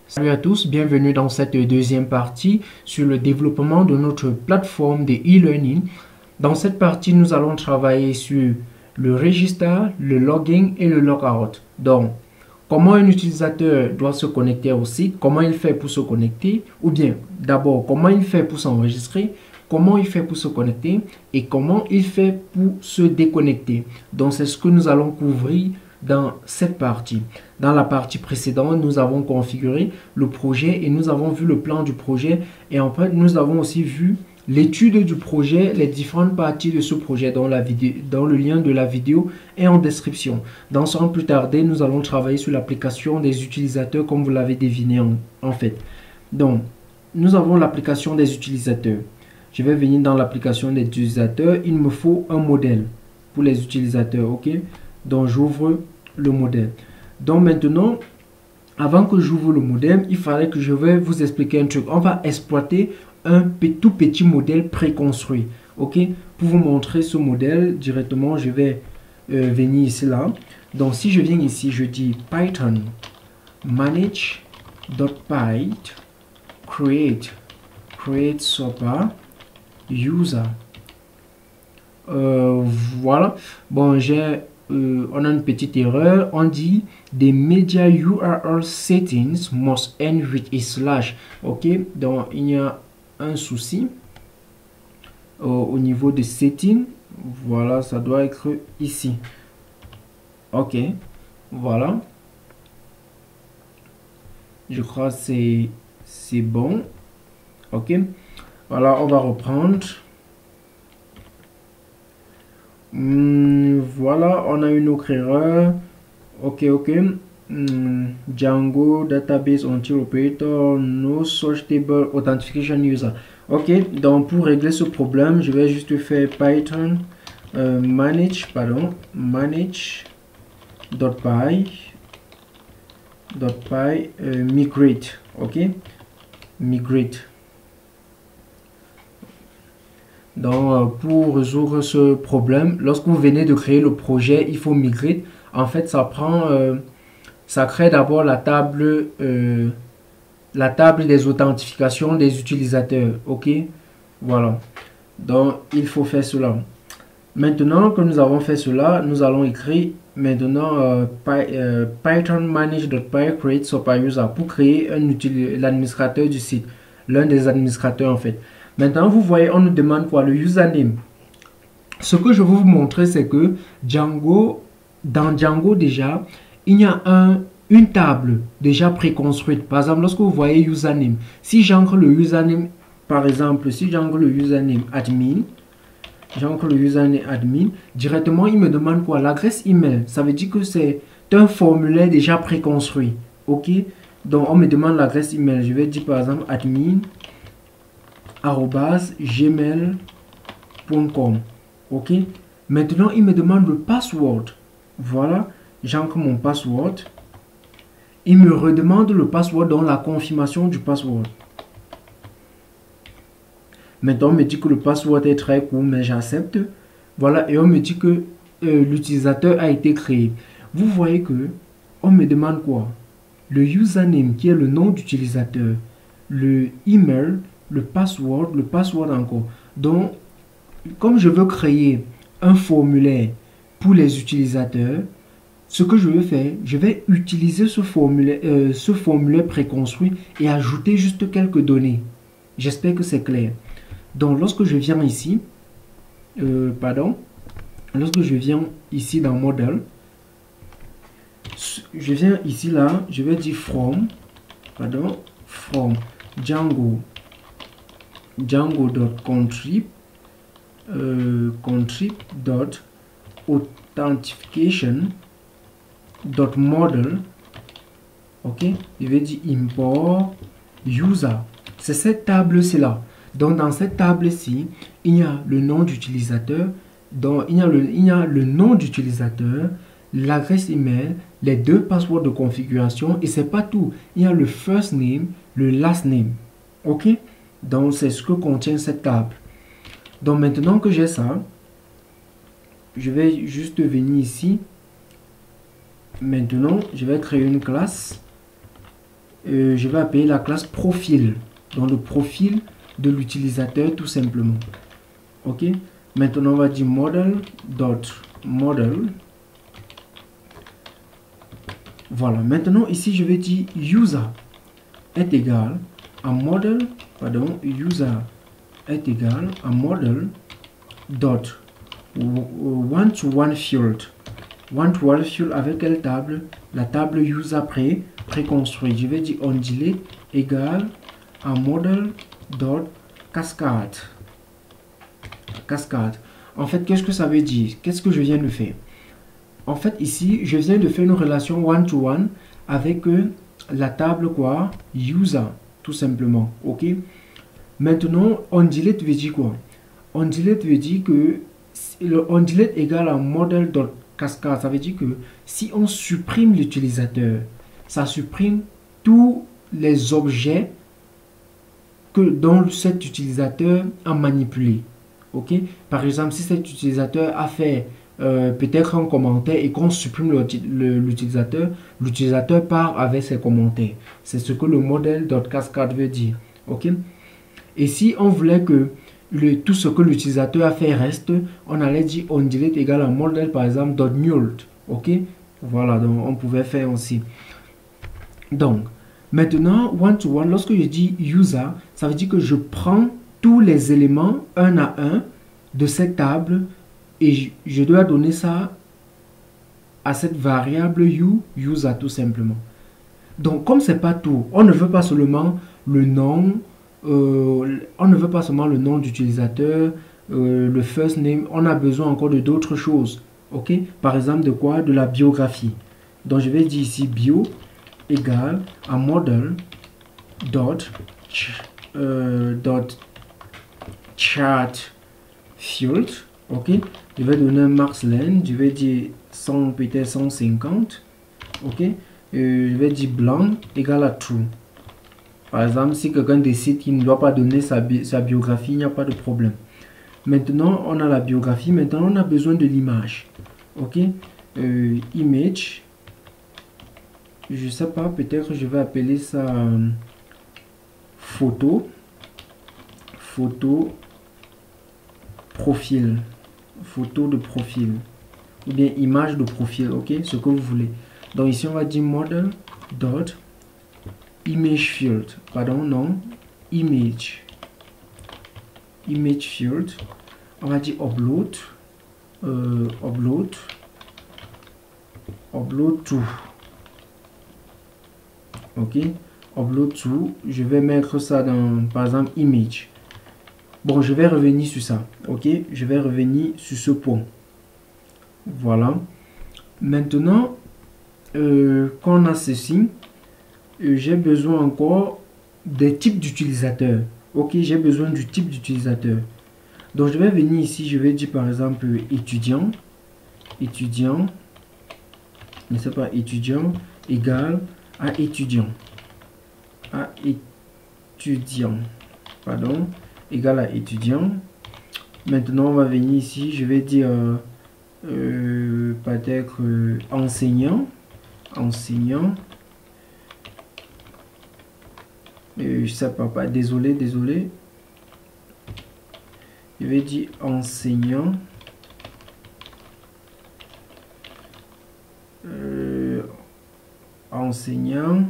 Salut à tous, bienvenue dans cette deuxième partie sur le développement de notre plateforme de e-learning. Dans cette partie, nous allons travailler sur le register, le login et le logout. Donc, comment un utilisateur doit se connecter au site, comment il fait pour se connecter, ou bien d'abord, comment il fait pour s'enregistrer, comment il fait pour se connecter et comment il fait pour se déconnecter. Donc, c'est ce que nous allons couvrir dans cette partie. Dans la partie précédente, nous avons configuré le projet et nous avons vu le plan du projet. Et en fait, nous avons aussi vu l'étude du projet, les différentes parties de ce projet dans le lien de la vidéo et en description. Dans sans plus tarder, nous allons travailler sur l'application des utilisateurs comme vous l'avez deviné en fait. Donc, nous avons l'application des utilisateurs. Je vais venir dans l'application des utilisateurs. Il me faut un modèle pour les utilisateurs, ok? Donc, j'ouvre le modèle. Donc, maintenant, avant que j'ouvre le modèle, il fallait que je vais vous expliquer un truc. On va exploiter un tout petit modèle préconstruit. Ok? Pour vous montrer ce modèle directement, je vais venir ici là. Donc, si je viens ici, je dis Python manage.py create SOPA user. Voilà. Bon, on a une petite erreur. On dit the media URL settings must end with a slash. Ok, donc il y a un souci au niveau des settings. Voilà, ça doit être ici. Ok, voilà. Je crois que c'est bon. Ok, voilà, on va reprendre. Voilà, on a une autre erreur. Ok. Django database until operator no search table authentication user. Ok, donc pour régler ce problème, je vais juste faire Python manage.py migrate. Ok, migrate. Donc, pour résoudre ce problème, lorsque vous venez de créer le projet, il faut migrer. En fait, ça crée d'abord la table des authentifications des utilisateurs. Ok, voilà. Donc, il faut faire cela. Maintenant que nous avons fait cela, nous allons écrire maintenant Python manage.py create SOPA user pour créer l'administrateur du site, l'un des administrateurs en fait. Maintenant, vous voyez, on nous demande quoi? Le username. Ce que je veux vous montrer, c'est que dans Django déjà, il y a une table déjà préconstruite. Par exemple, lorsque vous voyez username, si j'ancre le username, par exemple, si j'ancre le username admin, directement, il me demande quoi? L'adresse email. Ça veut dire que c'est un formulaire déjà préconstruit. Ok? Donc, on me demande l'adresse email. Je vais dire par exemple admin @gmail.com. ok, maintenant il me demande le password. Voilà, j'ancre mon password. Il me redemande le password dans la confirmation du password. Maintenant on me dit que le password est très court, mais j'accepte. Voilà, et on me dit que l'utilisateur a été créé. Vous voyez que on me demande quoi? Le username qui est le nom d'utilisateur, le email, le password encore. Donc, comme je veux créer un formulaire pour les utilisateurs, ce que je vais faire, je vais utiliser ce formulaire préconstruit et ajouter juste quelques données. J'espère que c'est clair. Donc, lorsque je viens ici, lorsque je viens ici dans Model, je viens ici là, je vais dire from Django.contrib contrib.authentification.model. ok, je vais dire import user. C'est cette table ci là. Donc dans cette table ci, il y a le nom d'utilisateur, donc il y a le nom d'utilisateur, l'adresse email, les deux passeports de configuration, et c'est pas tout. Il y a le first name, le last name. Ok, donc c'est ce que contient cette table. Donc maintenant que j'ai ça, je vais juste venir ici. Maintenant, je vais créer une classe je vais appeler la classe profil. Donc le profil de l'utilisateur tout simplement. Ok. Maintenant on va dire model. Voilà. Maintenant ici je vais dire user est égal à model. Pardon. User est égal à model dot one to one field. One to one field avec quelle table? La table user préconstruite. Je vais dire onDelete égal à model dot cascade. Cascade. En fait, qu'est-ce que ça veut dire? Qu'est-ce que je viens de faire? En fait, ici, je viens de faire une relation one-to-one avec la table quoi? User, tout simplement. Ok? Maintenant, onDelete veut dire quoi? OnDelete veut dire que le onDelete égale à model.cascade. Ça veut dire que si on supprime l'utilisateur, ça supprime tous les objets dont cet utilisateur a manipulé. Ok? Par exemple, si cet utilisateur a fait peut-être un commentaire et qu'on supprime l'utilisateur, l'utilisateur part avec ses commentaires. C'est ce que le model.cascade veut dire. Ok? Et si on voulait que tout ce que l'utilisateur a fait reste, on allait dire onDelete égale à model par exemple .mult. Ok? Voilà, donc on pouvait faire aussi. Donc, maintenant, one-to-one, lorsque je dis user, ça veut dire que je prends tous les éléments un à un de cette table et je dois donner ça à cette variable user tout simplement. Donc, comme c'est pas tout, on ne veut pas seulement le nom, on ne veut pas seulement le nom d'utilisateur, le first name, on a besoin encore de d'autres choses. Ok? Par exemple, de quoi? De la biographie. Donc, je vais dire ici bio égale à model dot chart field. Ok? Je vais donner un max length, je vais dire 100, peut-être 150. Ok? Je vais dire blanc égale à true. Par exemple, si quelqu'un décide qu'il ne doit pas donner sa biographie, il n'y a pas de problème. Maintenant, on a la biographie. Maintenant, on a besoin de l'image. Ok? Image. Je ne sais pas, peut-être je vais appeler ça photo. Photo profil. Photo de profil. Ou bien image de profil. Ok? Ce que vous voulez. Donc ici, on va dire model dot image field, pardon, non, image field, on va dire upload to, ok, upload to, je vais mettre ça dans, par exemple, image. Bon, je vais revenir sur ça, ok, je vais revenir sur ce point. Voilà. Maintenant, quand on a ceci, j'ai besoin encore des types d'utilisateurs. Ok, j'ai besoin du type d'utilisateur. Donc je vais venir ici, je vais dire par exemple étudiant, ne sais pas, étudiant égale à étudiant, pardon, égal à étudiant. Maintenant on va venir ici, je vais dire peut-être enseignant. Je sais pas, désolé. Je vais dire enseignant. Enseignant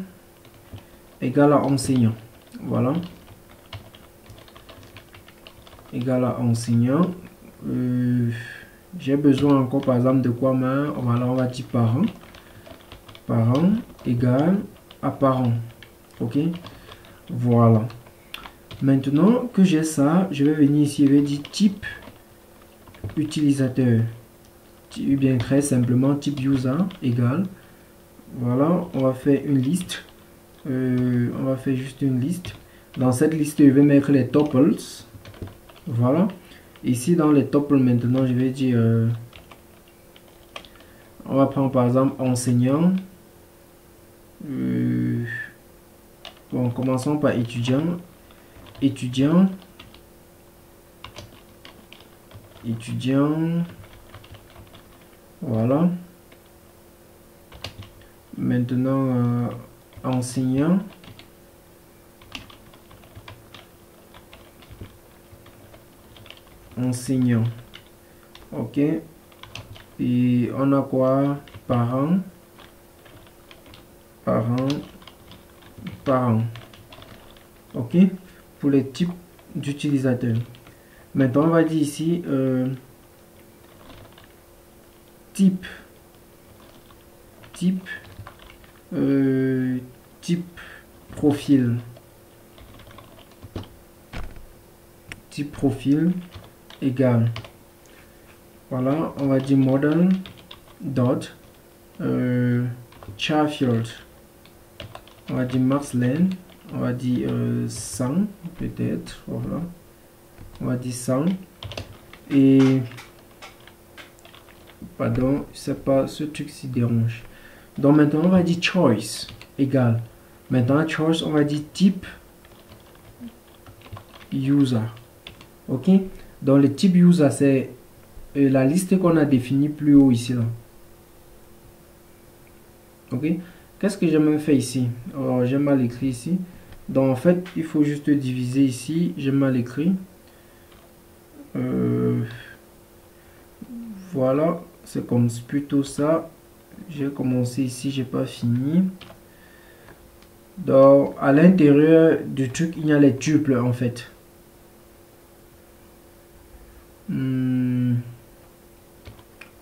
égal à enseignant. Voilà. Égal à enseignant. J'ai besoin encore par exemple de quoi, mais voilà, on va dire parent. Parent égal à parent. Ok. Voilà. Maintenant que j'ai ça, je vais venir ici, je vais dire type utilisateur. Ou bien très simplement type user égal. Voilà, on va faire une liste. On va faire juste une liste. Dans cette liste, je vais mettre les tuples. Voilà. Ici, dans les tuples, maintenant, je vais dire... on va prendre par exemple enseignant. Bon, commençons par étudiant. Voilà. Maintenant, enseignant. enseignant. Ok. Et on a quoi? Parents. Ok. Pour les types d'utilisateurs. Maintenant, on va dire ici type profil. Type profil égal. Voilà, on va dire model dot Charfield. On va dire Maxlen. On va dire 100 peut-être. Voilà. On va dire 100. Et pardon, c'est pas ce truc qui dérange. Donc maintenant on va dire choice égal. Maintenant choice, on va dire type user. Ok. Donc le type user, c'est la liste qu'on a définie plus haut ici là. Ok. Qu'est-ce que j'ai même fait ici? Alors j'ai mal écrit ici. Donc en fait il faut juste diviser ici. J'ai mal écrit. Voilà, c'est comme plutôt ça. J'ai commencé ici, j'ai pas fini. Donc à l'intérieur du truc il y a les tuples en fait.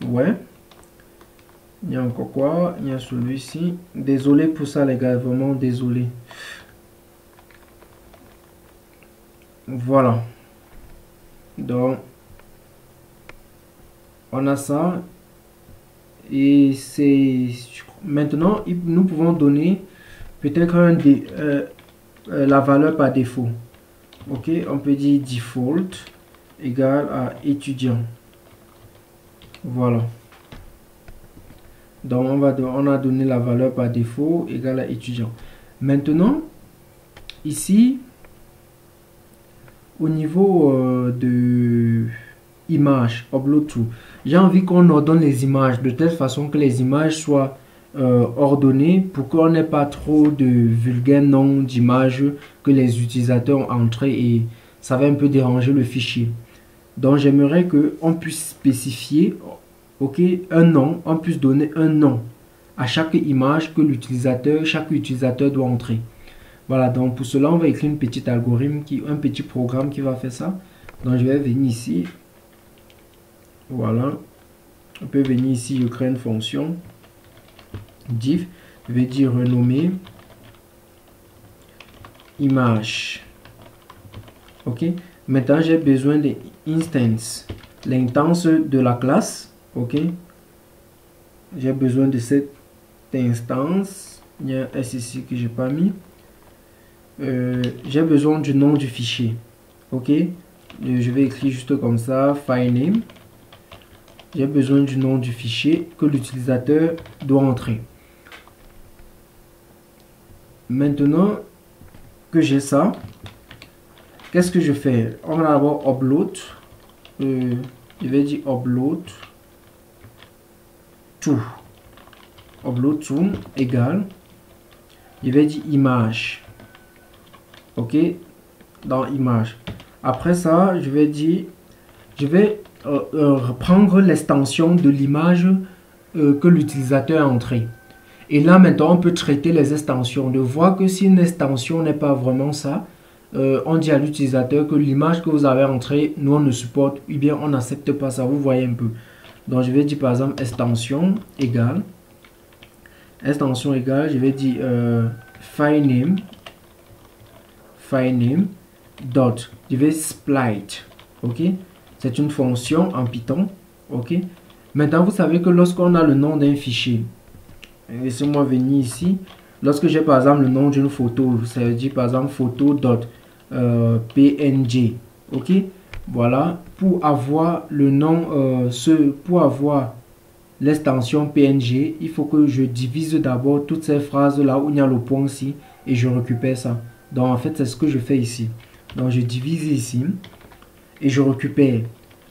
Ouais. Il y a encore quoi? Il y a celui-ci. Désolé pour ça les gars, vraiment désolé. Voilà. Donc on a ça. Et c'est maintenant nous pouvons donner peut-être la valeur par défaut. Ok, on peut dire default égale à étudiant. Voilà. Donc on a donné la valeur par défaut égale à étudiant. Maintenant ici au niveau de image upload to, j'ai envie qu'on ordonne les images de telle façon que les images soient ordonnées pour qu'on n'ait pas trop de vulgaires noms d'images que les utilisateurs ont entrés et ça va un peu déranger le fichier. Donc j'aimerais que on puisse spécifier ok un nom, on puisse donner un nom à chaque image que chaque utilisateur doit entrer. Voilà, donc pour cela on va écrire une petite algorithme un petit programme qui va faire ça. Donc je vais venir ici. Voilà, on peut venir ici, je crée une fonction div, je vais dire renommer image. Ok, maintenant j'ai besoin de instance, l'instance de la classe. Ok, j'ai besoin de cette instance. Il y a un S ici que j'ai pas mis. J'ai besoin du nom du fichier. Ok, je vais écrire juste comme ça, file name. J'ai besoin du nom du fichier que l'utilisateur doit entrer. Maintenant que j'ai ça, qu'est-ce que je fais? On va d'abord upload. Je vais dire upload to. Upload to égale. Je vais dire image. Ok, dans image. Après ça, je vais dire, je vais reprendre l'extension de l'image que l'utilisateur a entrée. Et là maintenant on peut traiter les extensions, de voir que si une extension n'est pas vraiment ça, on dit à l'utilisateur que l'image que vous avez entrée, nous on ne supporte, ou bien on n'accepte pas ça, vous voyez un peu. Donc je vais dire par exemple extension égale, je vais dire file name dot, je vais split. Ok, c'est une fonction en Python. Ok, maintenant vous savez que lorsqu'on a le nom d'un fichier, laissez-moi venir ici, lorsque j'ai par exemple le nom d'une photo, ça veut dire par exemple photo.png. ok, voilà, pour avoir le nom pour avoir l'extension png, il faut que je divise d'abord toutes ces phrases là où il y a le point ici et je récupère ça. Donc en fait c'est ce que je fais ici. Donc je divise ici et je récupère.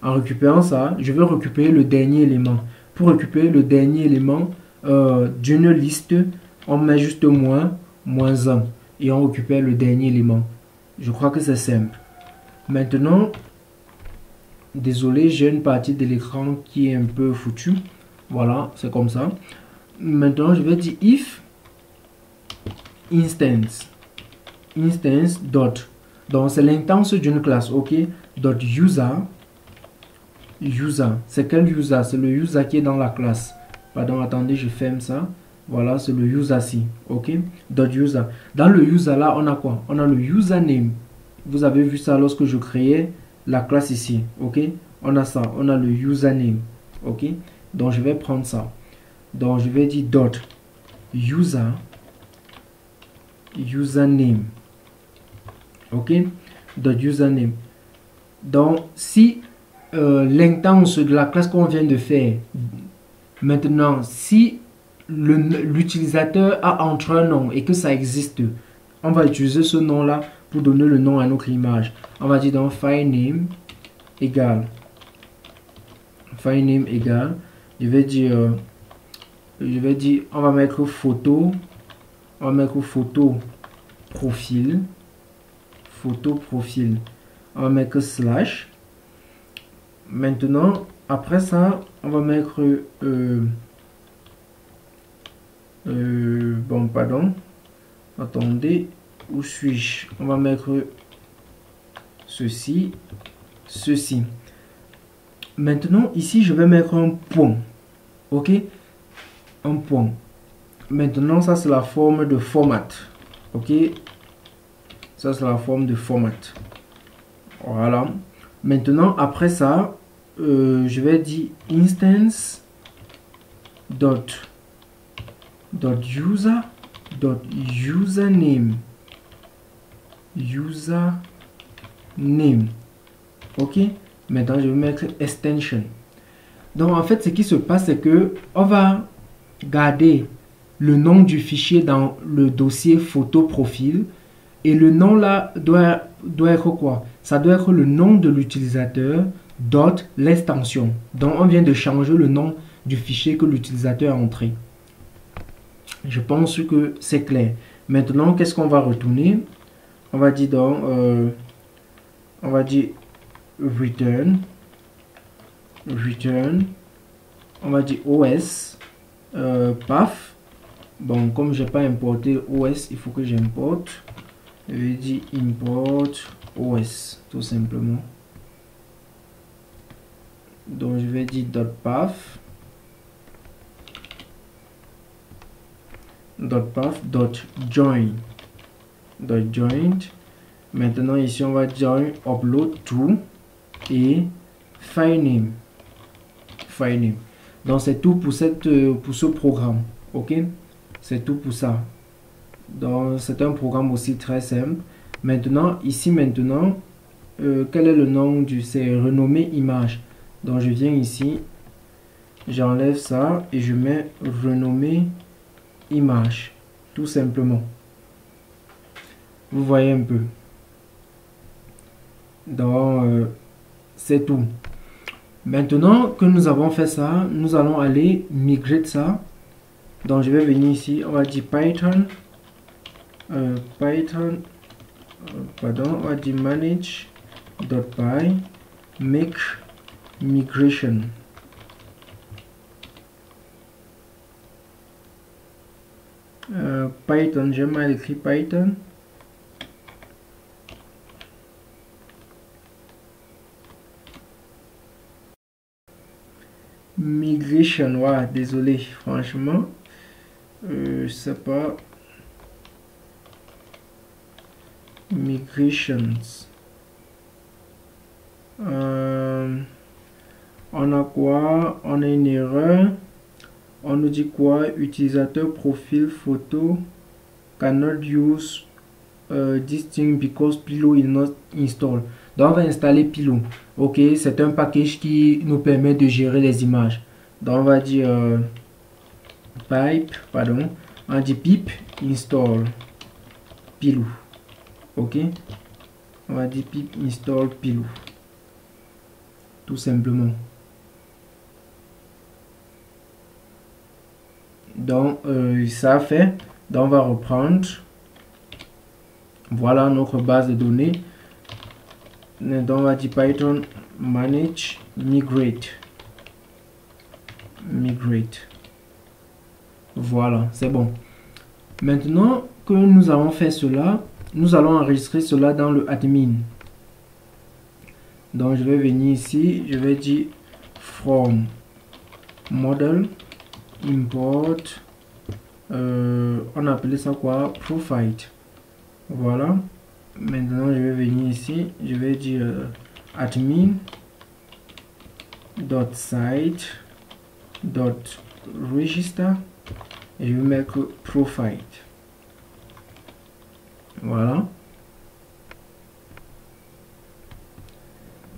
En récupérant ça, je vais récupérer le dernier élément. Pour récupérer le dernier élément d'une liste, on met juste -1 et on récupère le dernier élément. Je crois que c'est simple. Maintenant, Désolé, j'ai une partie de l'écran qui est un peu foutue. Voilà, c'est comme ça. Maintenant, je vais dire if instance dot. Donc, c'est l'instance d'une classe, ok? Dot user. C'est quel user? C'est le user qui est dans la classe. Pardon, attendez, je ferme ça. Voilà, c'est le user-ci, ok? Dot user. Dans le user là, on a quoi? On a le username. Vous avez vu ça lorsque je créais la classe ici, ok? On a ça, on a le username, ok? Donc, je vais prendre ça. Donc, je vais dire dot username, ok? Dot username. Donc, si l'instance de la classe qu'on vient de faire, maintenant, si l'utilisateur a entré un nom et que ça existe, on va utiliser ce nom là pour donner le nom à notre image. On va dire donc filename égale je vais dire on va mettre photo profil, on va mettre slash. Maintenant après ça on va mettre bon pardon, attendez, où suis-je? On va mettre ceci. Maintenant ici je vais mettre un point, ok? Un point. Maintenant ça c'est la forme de format, ok? Ça c'est la forme de format. Voilà. Maintenant après ça je vais dire instance username, ok? Maintenant je vais mettre extension. Donc en fait ce qui se passe c'est que on va garder le nom du fichier dans le dossier photo profil et le nom là doit être quoi? Ça doit être le nom de l'utilisateur dot l'extension. Donc on vient de changer le nom du fichier que l'utilisateur a entré. Je pense que c'est clair. Maintenant, qu'est-ce qu'on va retourner? On va dire donc, on va dire return. On va dire OS, path. Bon, comme j'ai pas importé OS, il faut que j'importe. Je vais dire import OS, tout simplement. Donc, je vais dire .path. .join. Maintenant ici on va join upload to et filename. Donc c'est tout pour ce programme, ok? C'est tout pour ça. Donc c'est un programme aussi très simple. Maintenant ici quel est le nom du, c'est renommé image. Donc je viens ici, j'enlève ça et je mets renommé image, tout simplement. Vous voyez un peu. Donc c'est tout. Maintenant que nous avons fait ça, nous allons aller migrer de ça. Donc je vais venir ici, on va dire Python, on va dire manage.py make migration. Python, j'ai mal écrit Python. Migration, ouais, désolé, franchement, je sais pas. Migrations. On a quoi? On a une erreur. On nous dit quoi? Utilisateur profil photo cannot use this thing because Pillow is not installed. Donc on va installer Pillow. Ok, c'est un package qui nous permet de gérer les images. Donc on va dire on va dire pip install Pillow. Ok, on va dire pip install Pillow, tout simplement. Donc ça fait. Donc on va reprendre. Voilà notre base de données. Donc on va dire Python manage migrate. Voilà, c'est bon. Maintenant que nous avons fait cela, nous allons enregistrer cela dans le admin. Donc je vais venir ici, je vais dire from model import, on appelait ça quoi, profile. Voilà. Maintenant je vais venir ici, je vais dire admin .site .register et je vais mettre profile. Voilà.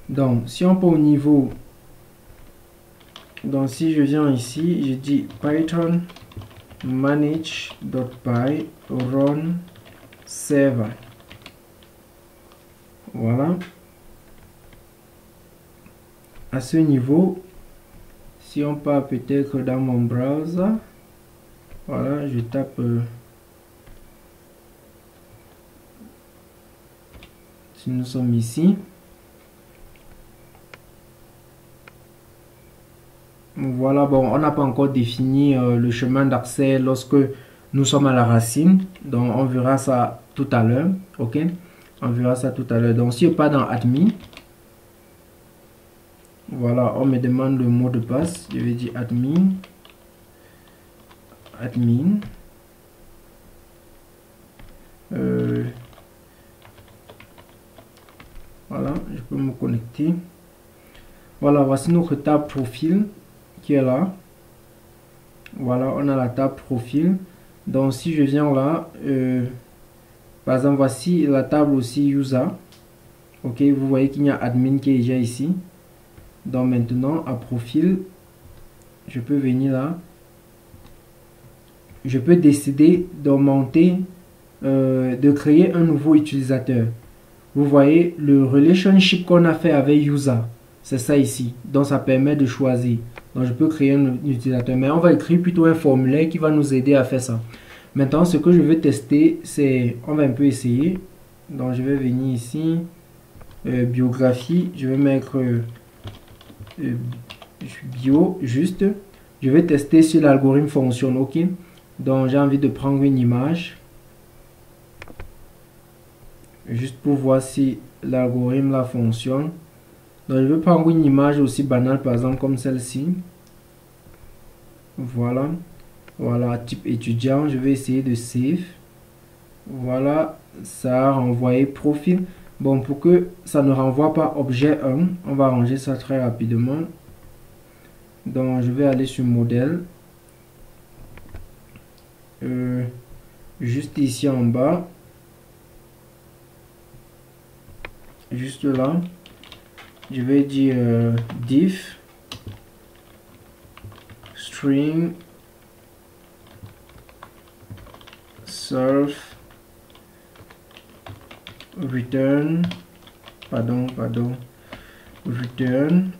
Donc si on peut au niveau, donc si je viens ici, je dis python manage.py run server. Voilà. À ce niveau, si on part peut-être dans mon browser, voilà, je tape si nous sommes ici. Voilà, bon, on n'a pas encore défini le chemin d'accès lorsque nous sommes à la racine. Donc, on verra ça tout à l'heure. Ok, on verra ça tout à l'heure. Donc, si je pars dans admin, voilà, on me demande le mot de passe. Je vais dire admin. Voilà, je peux me connecter. Voilà, voici notre table profil qui est là. Voilà, on a la table profil. Donc si je viens là, par exemple, voici la table aussi user. Ok, vous voyez qu'il y a admin qui est déjà ici. Donc maintenant à profil, je peux venir là. Je peux décider d'augmenter, de créer un nouveau utilisateur. Vous voyez le relationship qu'on a fait avec user. C'est ça ici. Donc ça permet de choisir. Donc je peux créer un utilisateur. Mais on va écrire plutôt un formulaire qui va nous aider à faire ça. Maintenant ce que je veux tester, c'est, on va un peu essayer. Donc je vais venir ici. Biographie. Je vais mettre bio juste. Je vais tester si l'algorithme fonctionne. Ok. Donc j'ai envie de prendre une image. Juste pour voir si l'algorithme là fonctionne. Donc je vais prendre une image aussi banale, par exemple comme celle-ci. Voilà. Voilà, type étudiant. Je vais essayer de save. Voilà, ça a renvoyé profil. Bon, pour que ça ne renvoie pas objet 1, on va ranger ça très rapidement. Donc je vais aller sur modèle. Juste ici en bas. Juste là. Je vais dire div string surf return return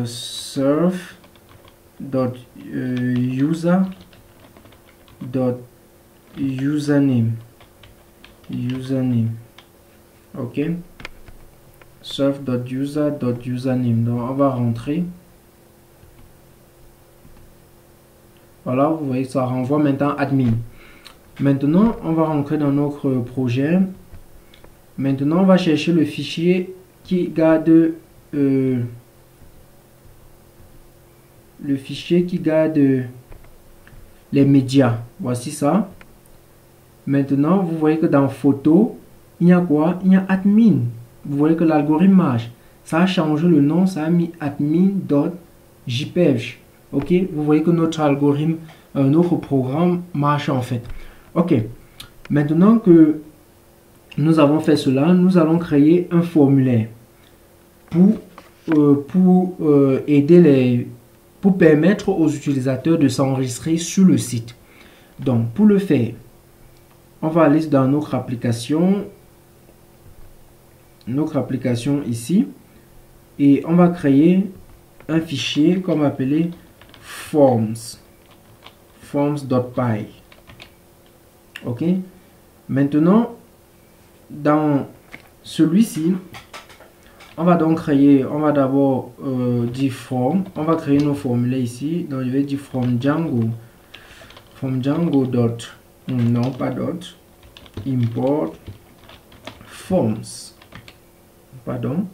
surf dot user dot username. Ok, surf.user.username. Donc on va rentrer. Voilà, vous voyez, ça renvoie maintenant admin. Maintenant on va rentrer dans notre projet. Maintenant on va chercher le fichier qui garde les médias. Voici ça. Maintenant vous voyez que dans photo il y a quoi? Il y a admin. Vous voyez que l'algorithme marche. Ça a changé le nom, ça a mis admin.jpg. Ok, vous voyez que notre algorithme, notre programme marche en fait. Ok, maintenant que nous avons fait cela, nous allons créer un formulaire pour permettre aux utilisateurs de s'enregistrer sur le site. Donc pour le faire, on va aller dans notre application ici et on va créer un fichier qu'on va appeler forms.py. ok, maintenant dans celui-ci On va donc créer, on va d'abord dire form, on va créer nos formulaires ici. Donc je vais dire from Django dot, non pas dot, import forms, pardon,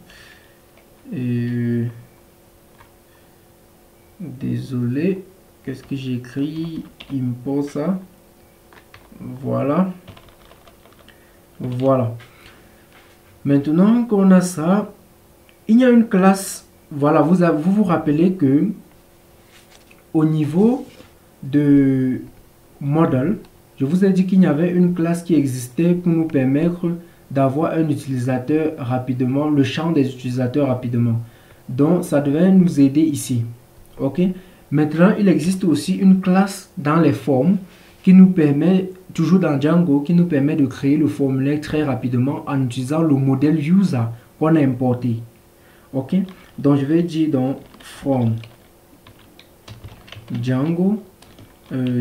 désolé, qu'est-ce que j'ai écrit, import ça, voilà, voilà. Maintenant qu'on a ça, il y a une classe, voilà, vous vous rappelez que au niveau de model, je vous ai dit qu'il y avait une classe qui existait pour nous permettre d'avoir un utilisateur rapidement, le champ des utilisateurs rapidement. Donc, ça devait nous aider ici. Ok. Maintenant, il existe aussi une classe dans les formes qui nous permet, toujours dans Django, qui nous permet de créer le formulaire très rapidement en utilisant le modèle user qu'on a importé. Ok. Donc, je vais dire donc from Django,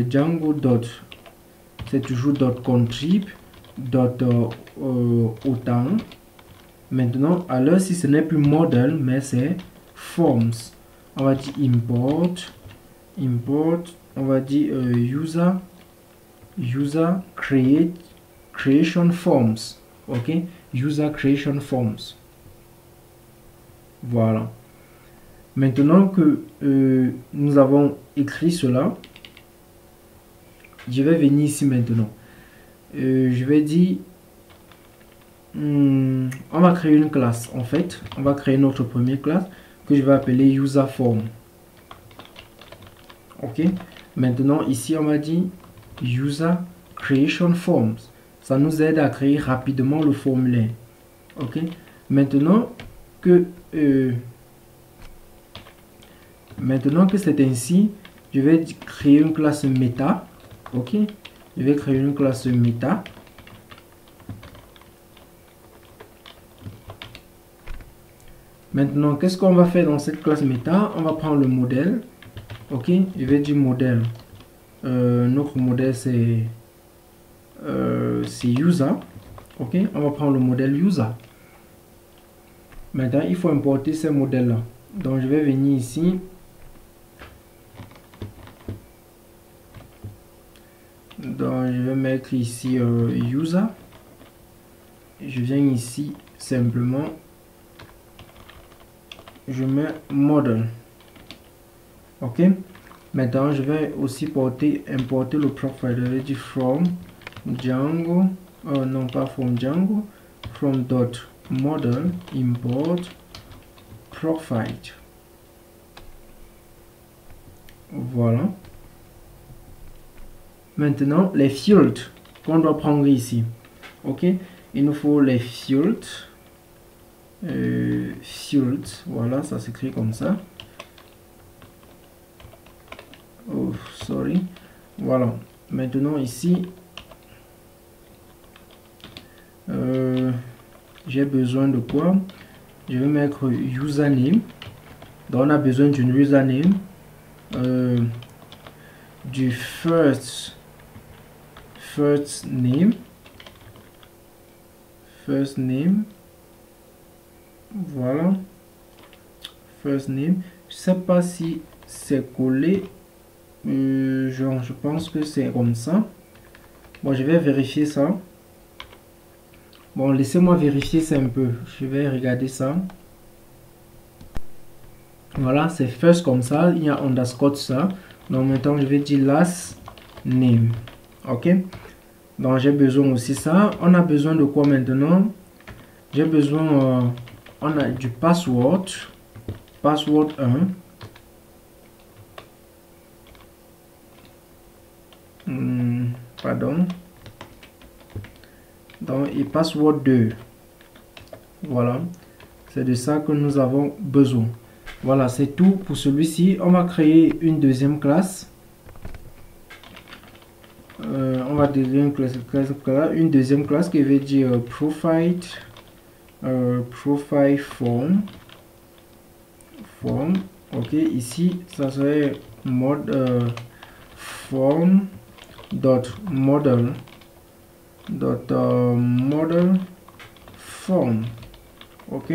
Django dot, c'est toujours dot contrib dot autant. Maintenant, alors si ce n'est plus model, mais c'est forms. On va dire import, on va dire user creation forms. Ok, user creation forms. Voilà. Maintenant que nous avons écrit cela, je vais venir ici maintenant. Je vais dire, on va créer une classe. En fait, on va créer notre première classe que je vais appeler user form. Ok. Maintenant, ici, on va dire user creation forms. Ça nous aide à créer rapidement le formulaire. Ok. Maintenant que c'est ainsi, je vais créer une classe meta. Ok. Je vais créer une classe meta. Maintenant, qu'est-ce qu'on va faire dans cette classe meta? On va prendre le modèle. Ok, je vais dire modèle. Notre modèle c'est user. Ok, on va prendre le modèle user. Maintenant, il faut importer ces modèles-là. Donc, je vais venir ici. Donc, je vais mettre ici user. Je viens ici simplement. Je mets model. Ok. Maintenant, je vais aussi importer le profile. Je vais dire from Django. Non, pas from Django. From dot model import profile. Voilà. Maintenant, les fields qu'on doit prendre ici. Ok. Il nous faut les fields. Fields. Voilà, ça s'écrit comme ça. Oh, sorry. Voilà. Maintenant, ici, j'ai besoin de quoi? Je vais mettre username. Donc, on a besoin d'une username. Du first name. First name. Voilà. First name. Je sais pas si c'est collé. Je pense que c'est comme ça. Bon, je vais vérifier ça. Bon, laissez-moi vérifier ça un peu. Je vais regarder ça. Voilà, c'est first comme ça. Il y a underscore ça. Donc maintenant, je vais dire last name. Ok. Donc j'ai besoin aussi ça. On a besoin de quoi maintenant? J'ai besoin, on a du password. Password 1. Pardon. Donc, et password 2. Voilà. C'est de ça que nous avons besoin. Voilà, c'est tout pour celui-ci. On va créer une deuxième classe. On va décrire une deuxième classe qui veut dire profile form. Ok, ici, ça serait form dot model model form. Ok,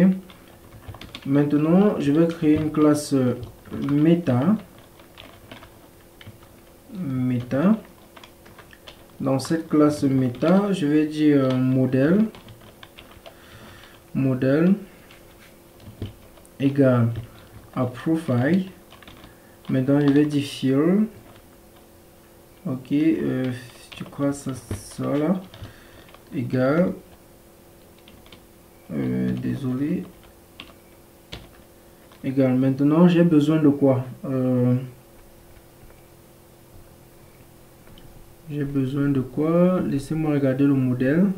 Maintenant, je vais créer une classe meta. Dans cette classe meta, je vais dire modèle égale à profile. Maintenant, je vais dire fill. Ok, tu crois ça là égale désolé égale. Maintenant, j'ai besoin de quoi? J'ai besoin de quoi? Laissez-moi regarder le modèle.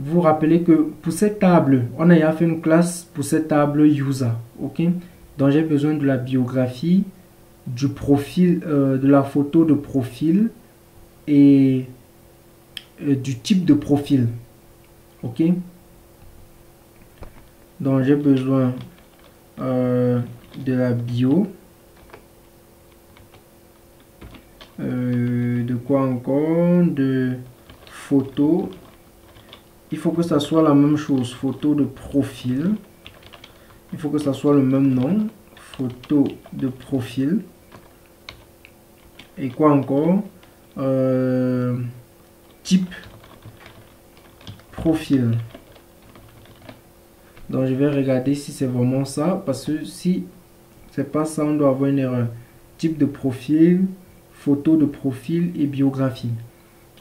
Vous vous rappelez que pour cette table, on a déjà fait une classe pour cette table user. Ok, donc j'ai besoin de la biographie, du profil, de la photo de profil et du type de profil. Ok, donc j'ai besoin de la bio. De quoi encore? De photo. Il faut que ça soit la même chose. Photo de profil. Il faut que ça soit le même nom. Photo de profil. Et quoi encore? Type profil. Donc je vais regarder si c'est vraiment ça. Parce que si c'est pas ça, on doit avoir une erreur. Type de profil, photo de profil et biographie.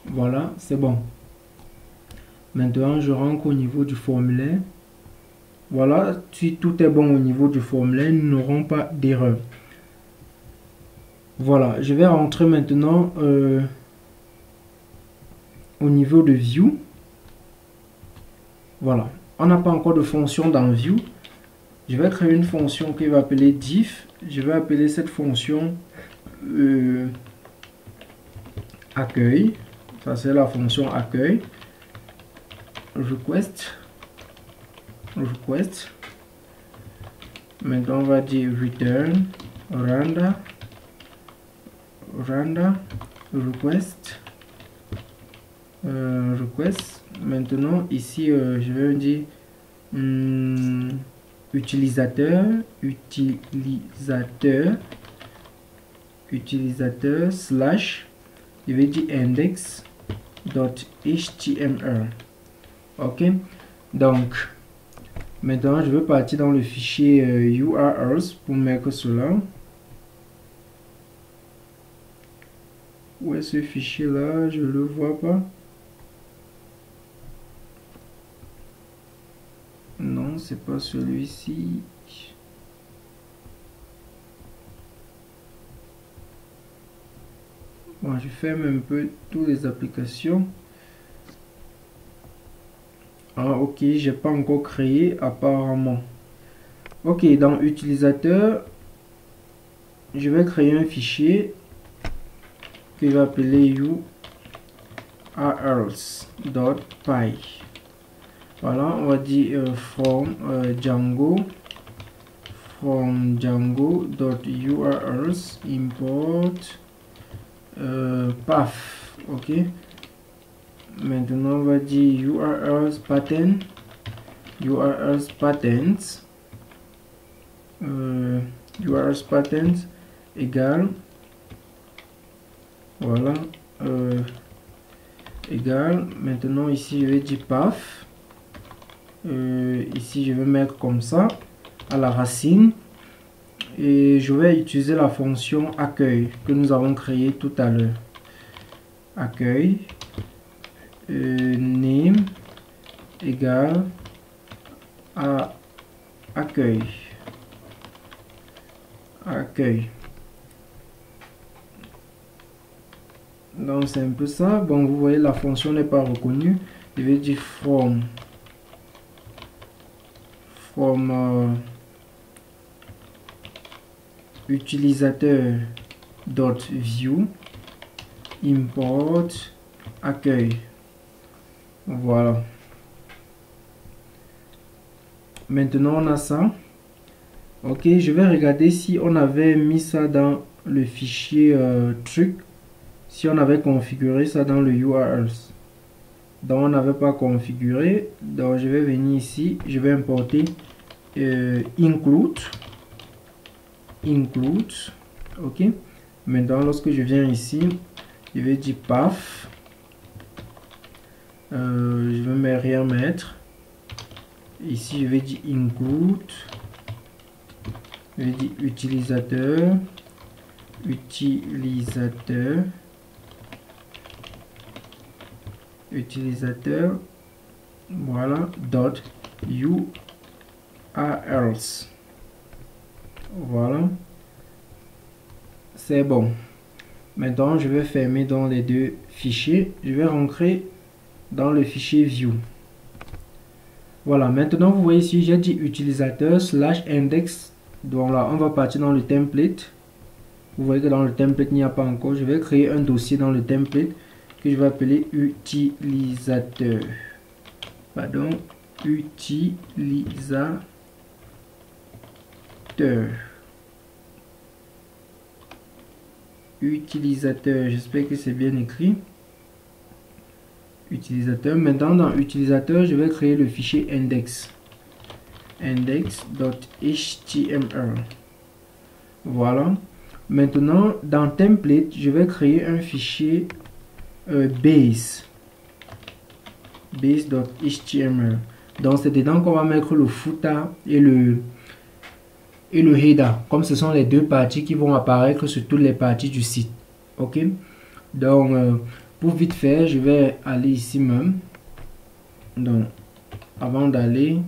Voilà, c'est bon. Maintenant, je rentre au niveau du formulaire. Voilà, si tout est bon au niveau du formulaire, nous n'aurons pas d'erreur. Voilà, je vais rentrer maintenant au niveau de View. Voilà, on n'a pas encore de fonction dans View. Je vais créer une fonction qui va appeler diff. Je vais appeler cette fonction accueil. Ça, c'est la fonction accueil. Request. Maintenant, on va dire return randa request. Maintenant, ici, je vais dire utilisateur slash, je vais dire index.html. ok, donc maintenant je vais partir dans le fichier URLs pour mettre cela. Où est ce fichier là? Je le vois pas. Non, c'est pas celui-ci. Bon, je ferme un peu toutes les applications. Ah, ok, j'ai pas encore créé apparemment. Ok, dans utilisateur, je vais créer un fichier que je vais appeler urls.py. Voilà, on va dire from django.urls import path. Ok, maintenant on va dire urls patterns égale, voilà, égale. Maintenant ici je vais dire path. Ici je vais mettre comme ça à la racine et je vais utiliser la fonction accueil que nous avons créé tout à l'heure. Accueil name égale à accueil. Donc c'est un peu ça. Bon, vous voyez la fonction n'est pas reconnue. Je vais dire from utilisateur.view import accueil. Voilà. Maintenant on a ça. Ok, je vais regarder si on avait mis ça dans le fichier truc, si on avait configuré ça dans le URLs. Donc on n'avait pas configuré, donc je vais venir ici, je vais importer include. Ok. Maintenant, lorsque je viens ici, je vais dire path. Je vais rien mettre. Ici, je vais dire include. Je vais dire utilisateur. Voilà, dot URLs. Voilà, c'est bon. Maintenant, je vais fermer dans les deux fichiers. Je vais rentrer dans le fichier view. Voilà, maintenant vous voyez ici, j'ai dit utilisateur / index. Donc là, on va partir dans le template. Vous voyez que dans le template, il n'y a pas encore. Je vais créer un dossier dans le template que je vais appeler utilisateur. Pardon, utilisateur. J'espère que c'est bien écrit. Utilisateur. Maintenant, dans utilisateur, je vais créer le fichier index. Index.html. Voilà. Maintenant, dans template, je vais créer un fichier base. Base.html. Donc, c'est dedans qu'on va mettre le footer et le header. Comme ce sont les deux parties qui vont apparaître sur toutes les parties du site. Ok. Donc, pour vite faire, je vais aller ici même. Donc, avant d'aller,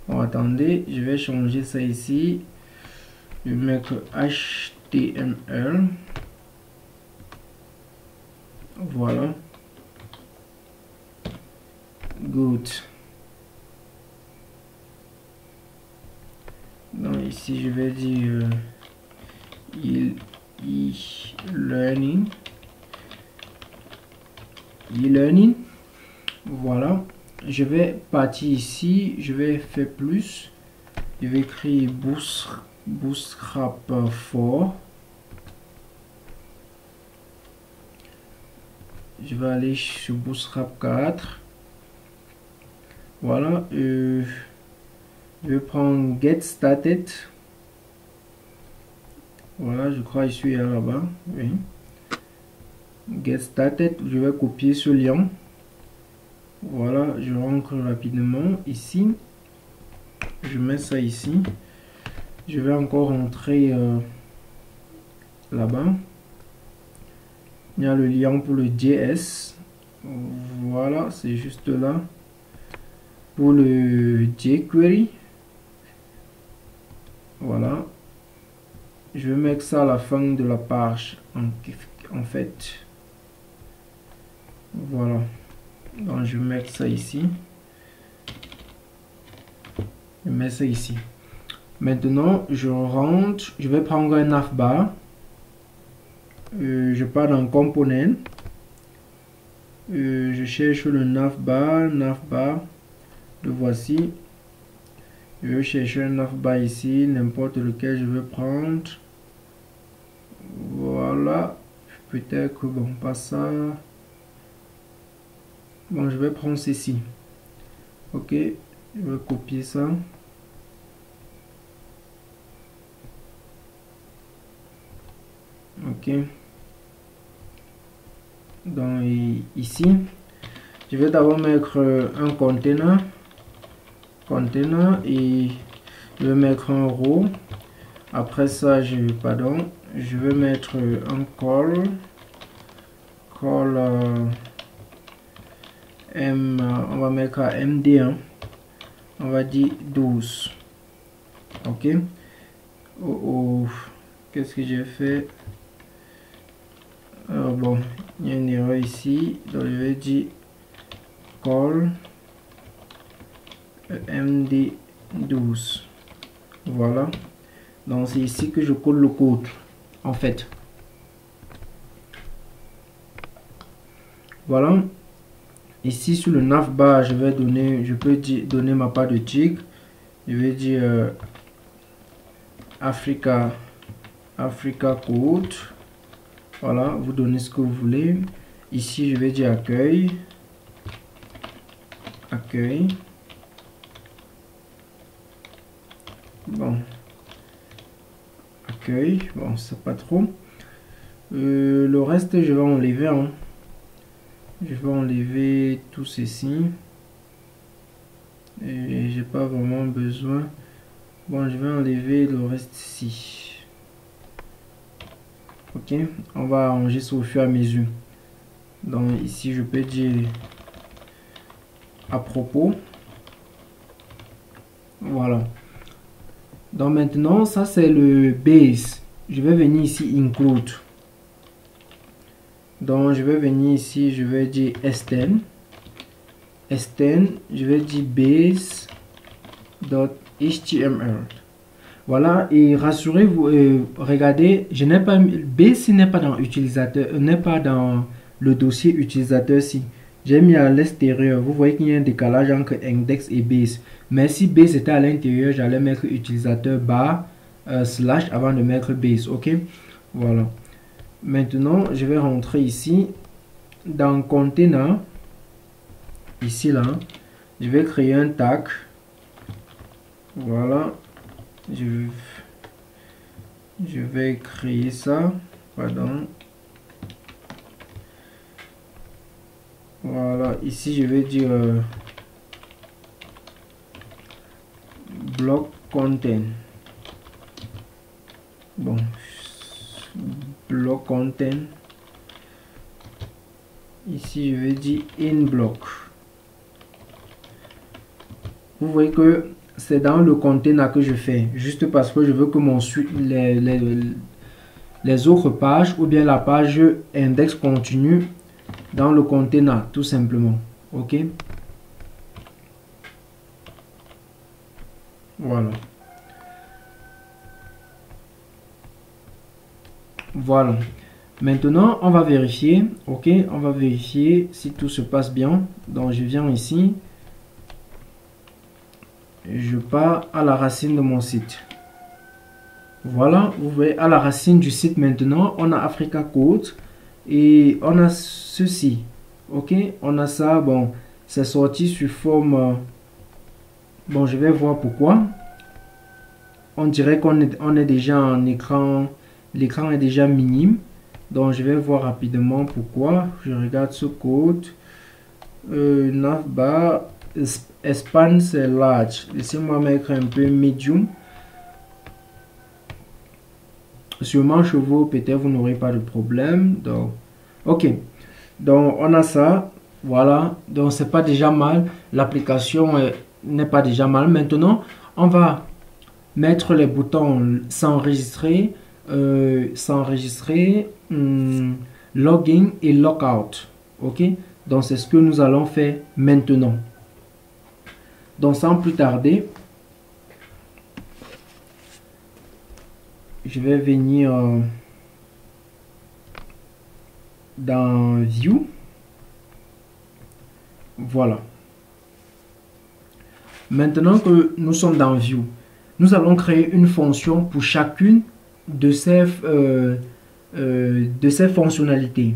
attendez, je vais changer ça ici. Je vais mettre HTML. Voilà. Good. Donc ici, je vais dire e-learning. Voilà. Je vais partir ici. Je vais faire plus. Je vais créer Bootstrap 4. Je vais aller sur Bootstrap 4. Voilà. Je vais prendre Get Started. Voilà, je crois que je suis là-bas. Oui. Get Started. Je vais copier ce lien. Voilà, je rentre rapidement ici. Je mets ça ici. Je vais encore rentrer là-bas. Il y a le lien pour le JS. Voilà, c'est juste là. Pour le jQuery. Voilà. Je vais mettre ça à la fin de la page. En fait. Voilà. Donc je vais mettre ça ici. Je mets ça ici. Maintenant, je rentre. Je vais prendre un navbar. Je pars dans Component. Je cherche le navbar. Le voici. Je vais chercher un navbar ici. N'importe lequel je vais prendre. Voilà. Peut-être que bon, pas ça. Bon, je vais prendre ceci. Ok. Je vais copier ça. Ok. Donc ici, je vais d'abord mettre un container et je vais mettre un row. Après ça, je vais mettre un call on va mettre à MD1. On va dire 12. Ok. Qu'est-ce que j'ai fait? Alors bon, il y a une erreur ici. Donc je vais dire call MD12. Voilà. Donc c'est ici que je colle le code. En fait. Voilà. Ici sur le navbar, je vais donner, donner ma part de jig. Je vais dire Africa code. Voilà, vous donnez ce que vous voulez. Ici, je vais dire accueil. Bon, accueil, bon, c'est pas trop. Le reste, je vais enlever, hein. Je vais enlever tout ceci. Et j'ai pas vraiment besoin. Bon, je vais enlever le reste ici. Ok, on va arranger ça au fur et à mesure. Donc ici, je peux dire à propos. Voilà. Donc maintenant, ça c'est le base. Je vais venir ici include. Donc je vais venir ici, je vais dire extend. Extend, je vais dire base.html. Voilà, et rassurez-vous, regardez, je n'ai pas base n'est pas dans utilisateur, n'est pas dans le dossier utilisateur-ci. J'ai mis à l'extérieur. Vous voyez qu'il y a un décalage entre index et base. Mais si base était à l'intérieur, j'allais mettre utilisateur bar slash avant de mettre base. Ok, voilà. Maintenant, je vais rentrer ici dans container. Ici là, je vais créer un tag. Voilà. Je vais créer ça. Pardon. Voilà, ici je vais dire block content. Bon, block content. Ici je vais dire in block. Vous voyez que c'est dans le container que je fais, juste parce que je veux que mon les autres pages ou bien la page index continue dans le container, tout simplement. Ok, voilà. Voilà. Maintenant, on va vérifier. Ok, on va vérifier si tout se passe bien. Donc, je viens ici. Je pars à la racine de mon site. Voilà, vous voyez à la racine du site maintenant, on a Africa Code et on a ceci. Ok, on a ça. Bon, c'est sorti sous forme. Bon, je vais voir pourquoi. On dirait qu'on est déjà en écran. L'écran est déjà minime. Donc, je vais voir rapidement pourquoi. Je regarde ce code. Navbar, expand c'est large. Laissez-moi mettre un peu medium. Sûrement chevaux, peut-être vous n'aurez pas de problème. Donc, ok. Donc, on a ça. Voilà. Donc, c'est pas déjà mal. L'application n'est pas déjà mal. Maintenant, on va mettre les boutons s'enregistrer, login et logout. Ok. Donc, c'est ce que nous allons faire maintenant. Donc, sans plus tarder, je vais venir dans View. Voilà. Maintenant que nous sommes dans View, nous allons créer une fonction pour chacune de ces fonctionnalités.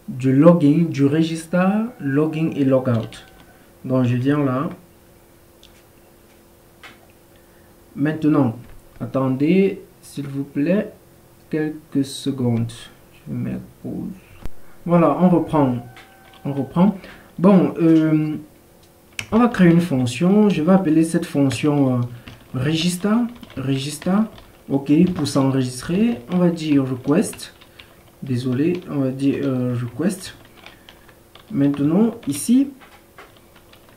Du login, du register, login et logout. Donc je viens là. Maintenant, attendez s'il vous plaît quelques secondes. Je vais mettre pause. Voilà, on reprend. Bon, on va créer une fonction. Je vais appeler cette fonction register. Ok, pour s'enregistrer, on va dire request. Désolé, on va dire request. Maintenant, ici,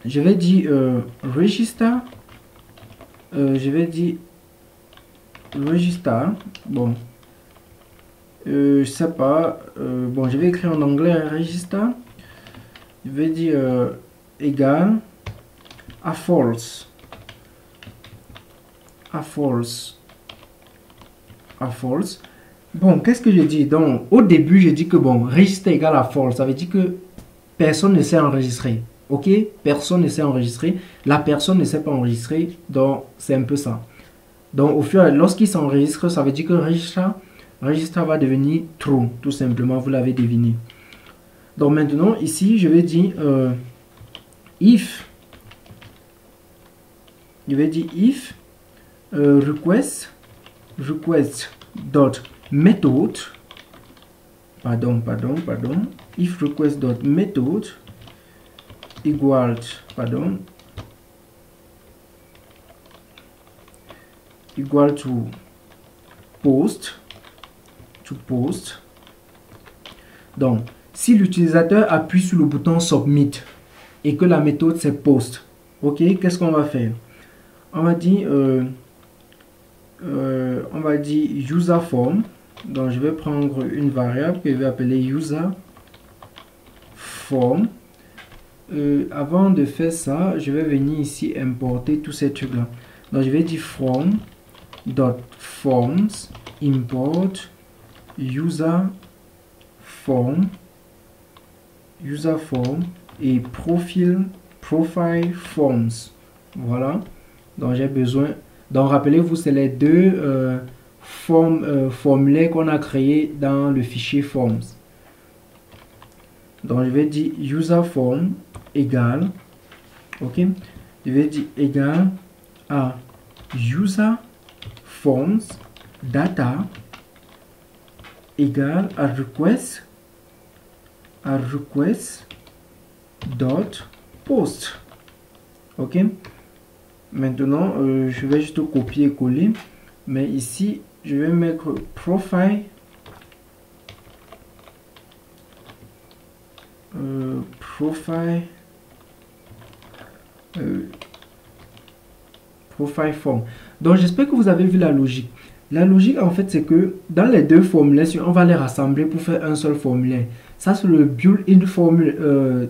je vais dire register. Je vais dire register. Bon, je sais pas. Bon, je vais écrire en anglais register. Je vais dire égal à false. À false. Bon, qu'est-ce que je dis? Donc, au début, je dis que bon, register égal à false. Ça veut dire que personne ne s'est enregistré. Ok? Personne ne s'est enregistré. La personne ne s'est pas enregistrée. Donc, c'est un peu ça. Donc, au fur et à mesure, lorsqu'il s'enregistre, ça veut dire que register va devenir true. Tout simplement, vous l'avez deviné. Donc, maintenant, ici, je vais dire if. Je vais dire if request dot method, if request dot method equal to post. Donc si l'utilisateur appuie sur le bouton submit et que la méthode c'est post, ok, qu'est-ce qu'on va faire? On va dire user form. Donc je vais prendre une variable que je vais appeler user form. Avant de faire ça, je vais venir ici importer tous ces trucs là. Donc je vais dire from dot forms import user form et profile forms. Voilà. Donc j'ai besoin. Donc rappelez-vous, c'est les deux formulaires qu'on a créés dans le fichier forms. Donc je vais dire user form égale, ok, je vais dire égal à user forms data égale à request dot post. Ok, maintenant je vais juste copier et coller, mais ici je vais mettre profile form. Donc j'espère que vous avez vu la logique. La logique en fait c'est que dans les deux formulaires, on va les rassembler pour faire un seul formulaire. Ça c'est le built-in formulaire.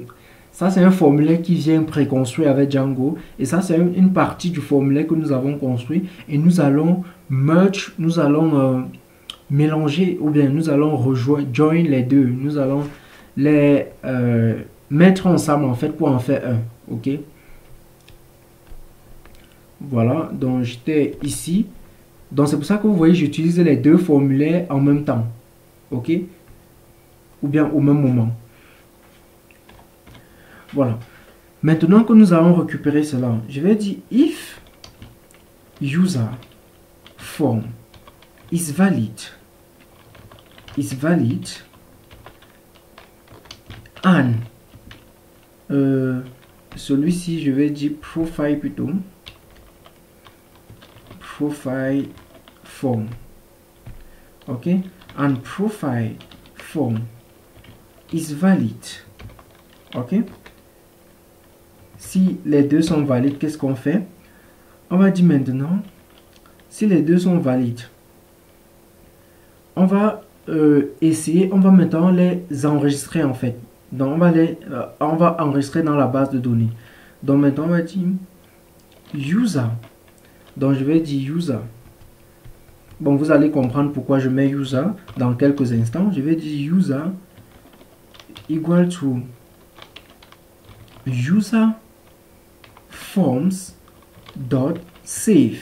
Ça c'est un formulaire qui vient préconstruit avec Django. Et ça c'est une partie du formulaire que nous avons construit. Et nous allons merge, nous allons mélanger ou bien nous allons join les deux. Nous allons les mettre ensemble en fait pour en faire un. Ok. Voilà, donc j'étais ici. Donc c'est pour ça que vous voyez, j'utilise les deux formulaires en même temps. Ok. Ou bien au même moment. Voilà. Maintenant que nous allons récupérer cela, je vais dire if user form is valid and celui-ci je vais dire profile plutôt, profile form, ok, and profile form is valid, ok. Si les deux sont valides, qu'est-ce qu'on fait? On va dire maintenant, si les deux sont valides, on va essayer, on va maintenant les enregistrer en fait. Donc on va enregistrer dans la base de données. Donc maintenant on va dire user. Donc je vais dire user. Bon, vous allez comprendre pourquoi je mets user dans quelques instants. Je vais dire user equal to user forms dot save.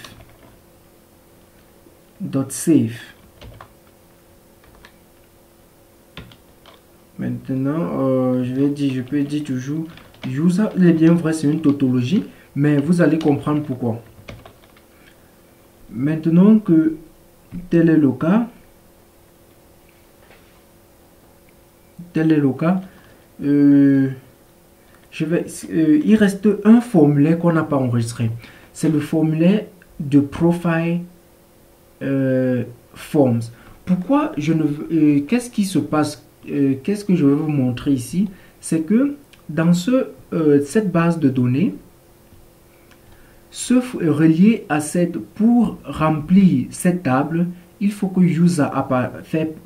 Maintenant, je peux dire toujours user. Il est bien vrai, c'est une tautologie, mais vous allez comprendre pourquoi. Maintenant que tel est le cas, il reste un formulaire qu'on n'a pas enregistré. C'est le formulaire de profile forms. Pourquoi je ne veux, qu'est-ce qui se passe? Qu'est-ce que je vais vous montrer ici? C'est que dans cette base de données, relié à pour remplir cette table, il faut que user fait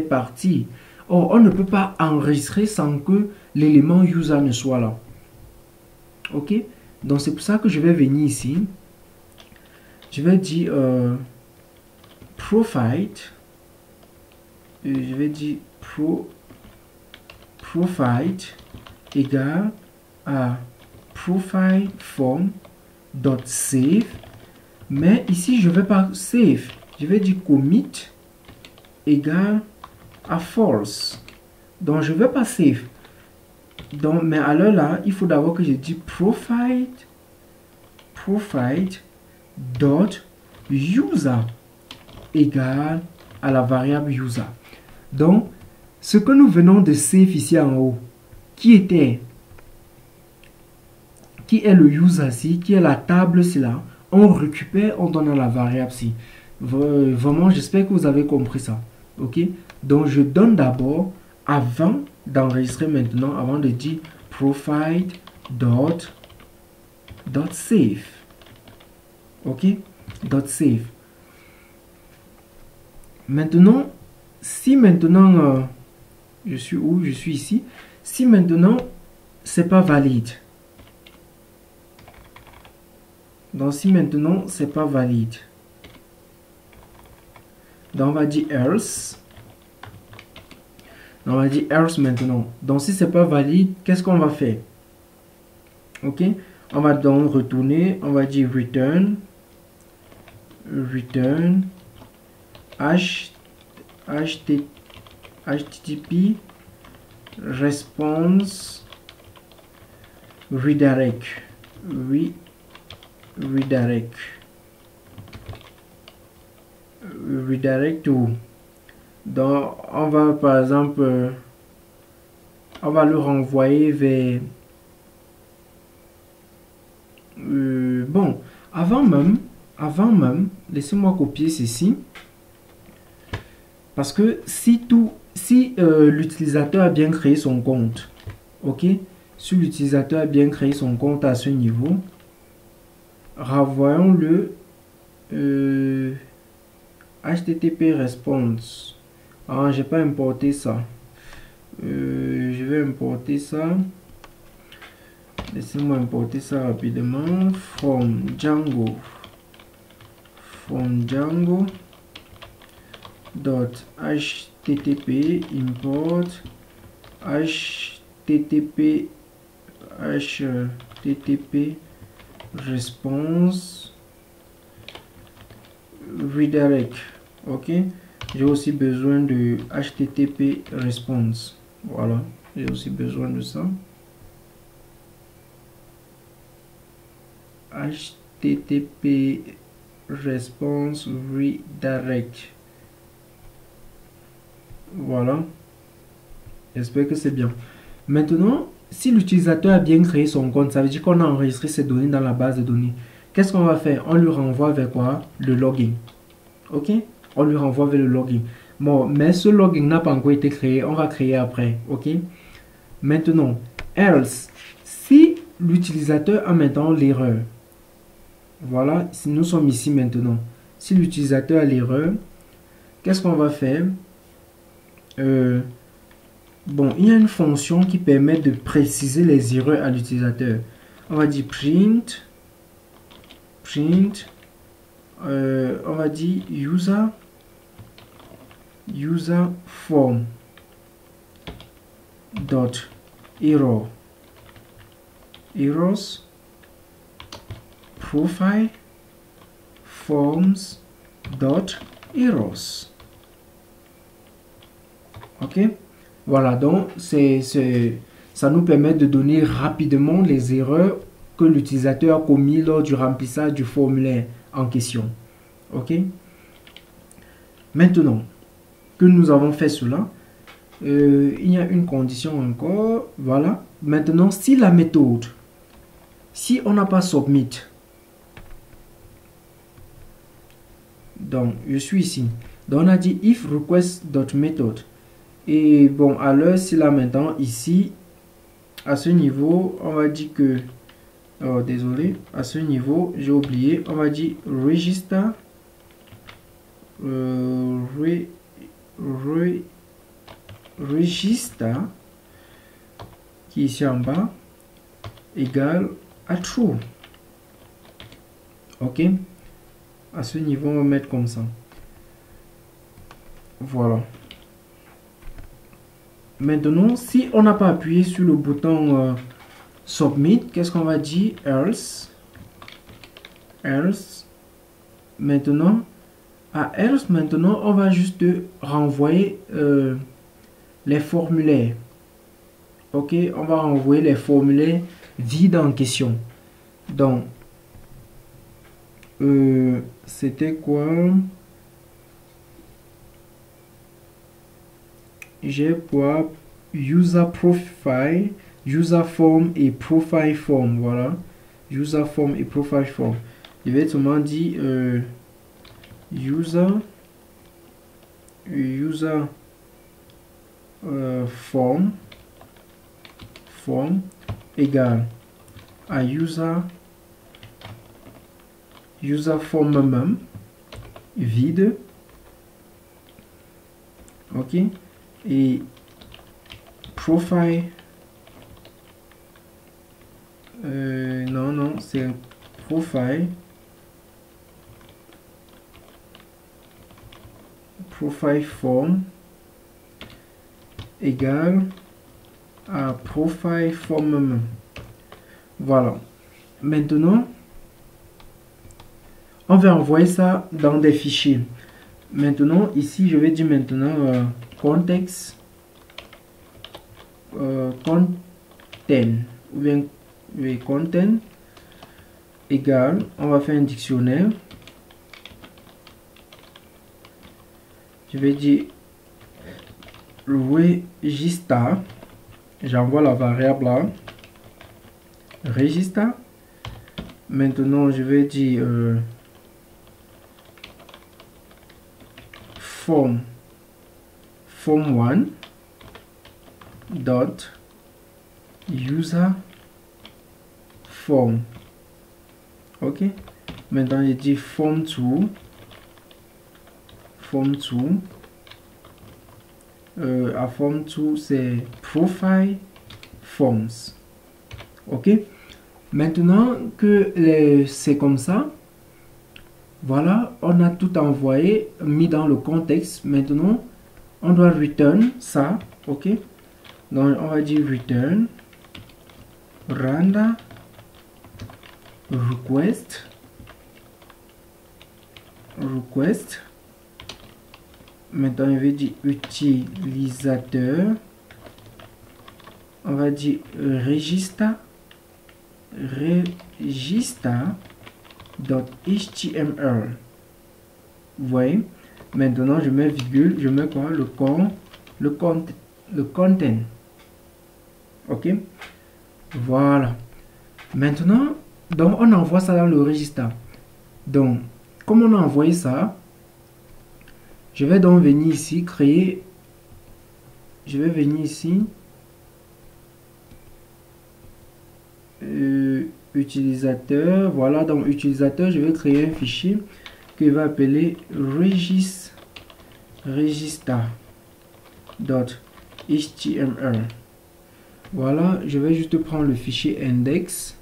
partie. Or, on ne peut pas enregistrer sans que l'élément user ne soit là. Ok? Donc, c'est pour ça que je vais venir ici. Je vais dire profile. Je vais dire profile égale à profile form dot save. Mais ici, je ne vais pas save. Je vais dire commit égale à false. Donc, je ne vais pas save. Donc, mais alors là, il faut d'abord que je dise profile dot user égale à la variable user. Donc, ce que nous venons de save ici en haut, qui est le user ci, qui est la table ci là, on récupère, on donne à la variable ci. Vraiment, j'espère que vous avez compris ça. Ok? Donc, je donne d'abord, avant d'enregistrer maintenant, avant de dire profile dot save. Ok? Dot save. Maintenant, si maintenant, je suis où? Je suis ici. Si maintenant, c'est pas valide. Donc, si maintenant, c'est pas valide. Donc, on va dire else. Donc, on va dire else maintenant. Donc, si c'est pas valide, qu'est-ce qu'on va faire? Ok? On va donc retourner. On va dire return http response redirect to. Donc on va par exemple on va le renvoyer vers bon, avant même laissez-moi copier ceci, parce que si l'utilisateur a bien créé son compte, ok, si l'utilisateur a bien créé son compte à ce niveau, renvoyons le http response. Ah, j'ai pas importé ça. Je vais importer ça. Laissez-moi importer ça rapidement. From Django dot http import http response redirect. Ok, j'ai aussi besoin de http response. Voilà, j'ai aussi besoin de ça. http response redirect. Voilà, j'espère que c'est bien. Maintenant, si l'utilisateur a bien créé son compte, ça veut dire qu'on a enregistré ces données dans la base de données. Qu'est-ce qu'on va faire? On lui renvoie vers quoi? Le login. Ok, on lui renvoie vers le login. Bon, mais ce login n'a pas encore été créé, on va créer après. Ok, maintenant, else, si l'utilisateur a maintenant l'erreur, voilà, si nous sommes ici maintenant, si l'utilisateur a l'erreur, qu'est-ce qu'on va faire? Bon, il y a une fonction qui permet de préciser les erreurs à l'utilisateur. On va dire print, on va dire user form dot errors profile forms dot errors. Ok, voilà, donc ça nous permet de donner rapidement les erreurs que l'utilisateur a commis lors du remplissage du formulaire en question. Ok, maintenant que nous avons fait cela, il y a une condition encore. Voilà, maintenant si la méthode, si on n'a pas submit, donc je suis ici, donc on a dit if request.method. Et bon, alors si là maintenant ici à ce niveau on va dire que désolé, à ce niveau j'ai oublié, on va dire register register qui est ici en bas égale à true. Ok, à ce niveau on va mettre comme ça. Voilà. Maintenant, si on n'a pas appuyé sur le bouton Submit, qu'est-ce qu'on va dire? Else. Maintenant, maintenant, on va juste renvoyer les formulaires. Ok, on va renvoyer les formulaires vides en question. Donc, c'était quoi? J'ai quoi? User profile, user form et profile form. Voilà. User form et profile form. Je vais seulement dire user form égale à user form même vide. Ok. Et profile non c'est profile form égale à profile form même. Voilà. Maintenant on va envoyer ça dans des fichiers. Maintenant ici je vais dire maintenant context content ou bien content égale, on va faire un dictionnaire. Je vais dire register, j'envoie la variable là, register. Maintenant je vais dire form 1 dot user form. Ok. Maintenant je dis form 2 à form 2 c'est profile forms. Ok. Maintenant que c'est comme ça, voilà, on a tout envoyé, mis dans le contexte. Maintenant on doit return ça. Ok. Donc on va dire return render request. Maintenant on va dire utilisateur, on va dire register .html. Vous voyez, maintenant je mets virgule, je mets quoi? Le content. Ok. Voilà. Maintenant donc on envoie ça dans le registre. Donc comme on a envoyé ça, je vais donc venir ici créer, je vais venir ici utilisateur. Voilà, donc utilisateur, je vais créer un fichier que va appeler register.html. Voilà, je vais juste prendre le fichier index.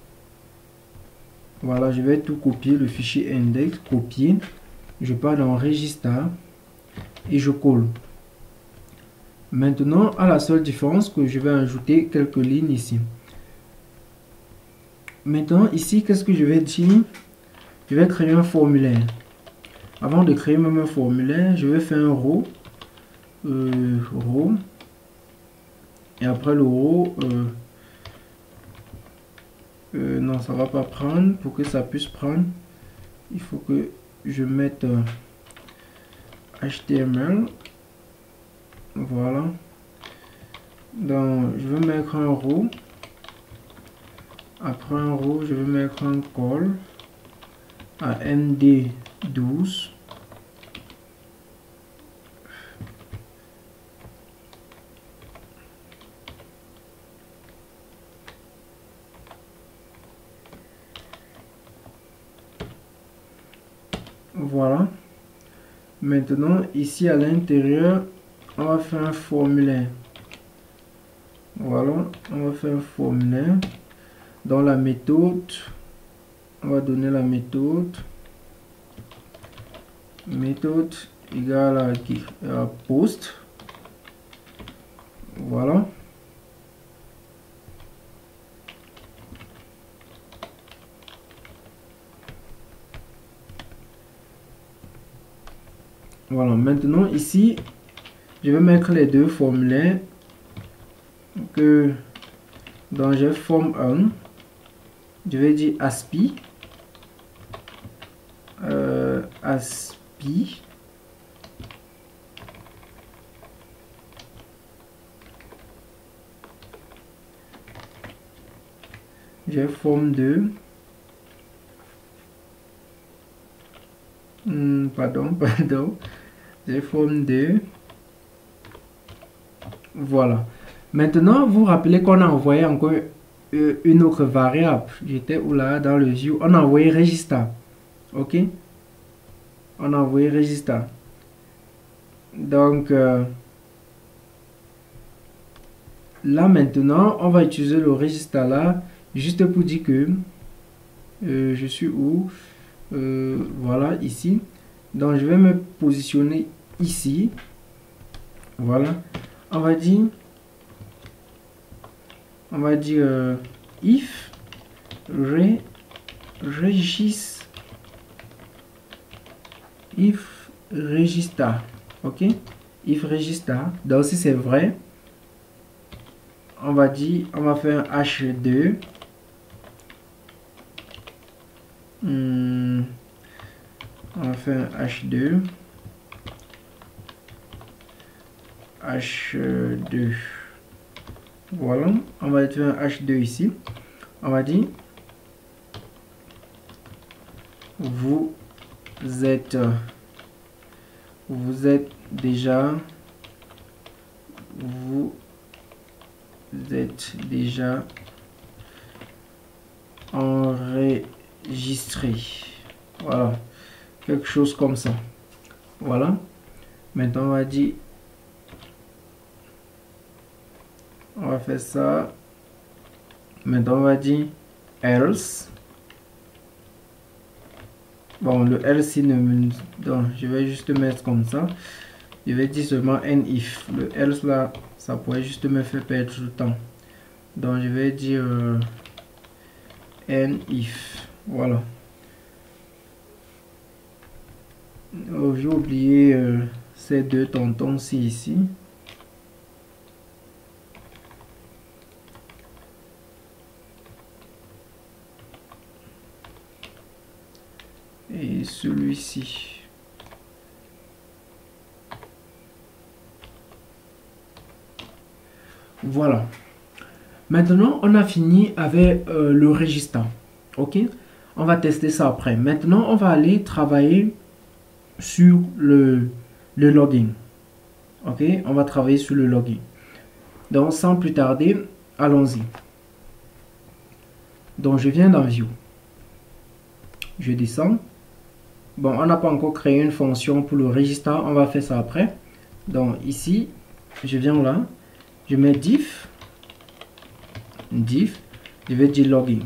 Voilà, je vais tout copier, le fichier index, copier. Je pars dans register et je colle. Maintenant, à la seule différence que je vais ajouter quelques lignes ici. Maintenant, ici, qu'est-ce que je vais dire? Je vais créer un formulaire. Avant de créer même un formulaire, je vais faire un row. Et après le row, non, ça va pas prendre. Pour que ça puisse prendre, il faut que je mette HTML. Voilà. Donc, je vais mettre un row. Après un row, je vais mettre un call à MD12. Voilà. Maintenant, ici à l'intérieur, on va faire un formulaire. Voilà, on va faire un formulaire. Dans la méthode, on va donner la méthode égale à post. Voilà. Voilà, maintenant ici, je vais mettre les deux formulaires que dans j'ai form 1, je vais dire ASPI. ASPI. J'ai forme de pardon, j'ai forme de voilà. Maintenant, vous rappelez qu'on a envoyé encore une autre variable. J'étais où là dans le view, on a envoyé register. Ok, on a envoyé register. Donc là maintenant, on va utiliser le register là juste pour dire que je suis où, voilà, ici. Donc je vais me positionner ici. Voilà, on va dire if register, ok, if register. Donc si c'est vrai, on va dire, on va faire un h2 on va faire un h2 voilà, on va faire un h2 ici. On va dire vous êtes déjà enregistré. Voilà, quelque chose comme ça. Voilà, maintenant on va dire, on va faire ça. Maintenant on va dire else. Bon, le else ne me... Donc, je vais juste mettre comme ça. Je vais dire seulement n if. Le else là, ça pourrait juste me faire perdre du temps. Donc, je vais dire n if. Voilà. Oh, j'ai oublié ces deux tontons-ci ici. Et celui-ci. Voilà. Maintenant, on a fini avec le registre. Ok, on va tester ça après. Maintenant, on va aller travailler sur le login. Ok, on va travailler sur le login. Donc, sans plus tarder, allons-y. Donc, je viens dans View. Je descends. Bon, on n'a pas encore créé une fonction pour le registre. On va faire ça après. Donc, ici, je viens là. Je mets diff. Je vais dire login.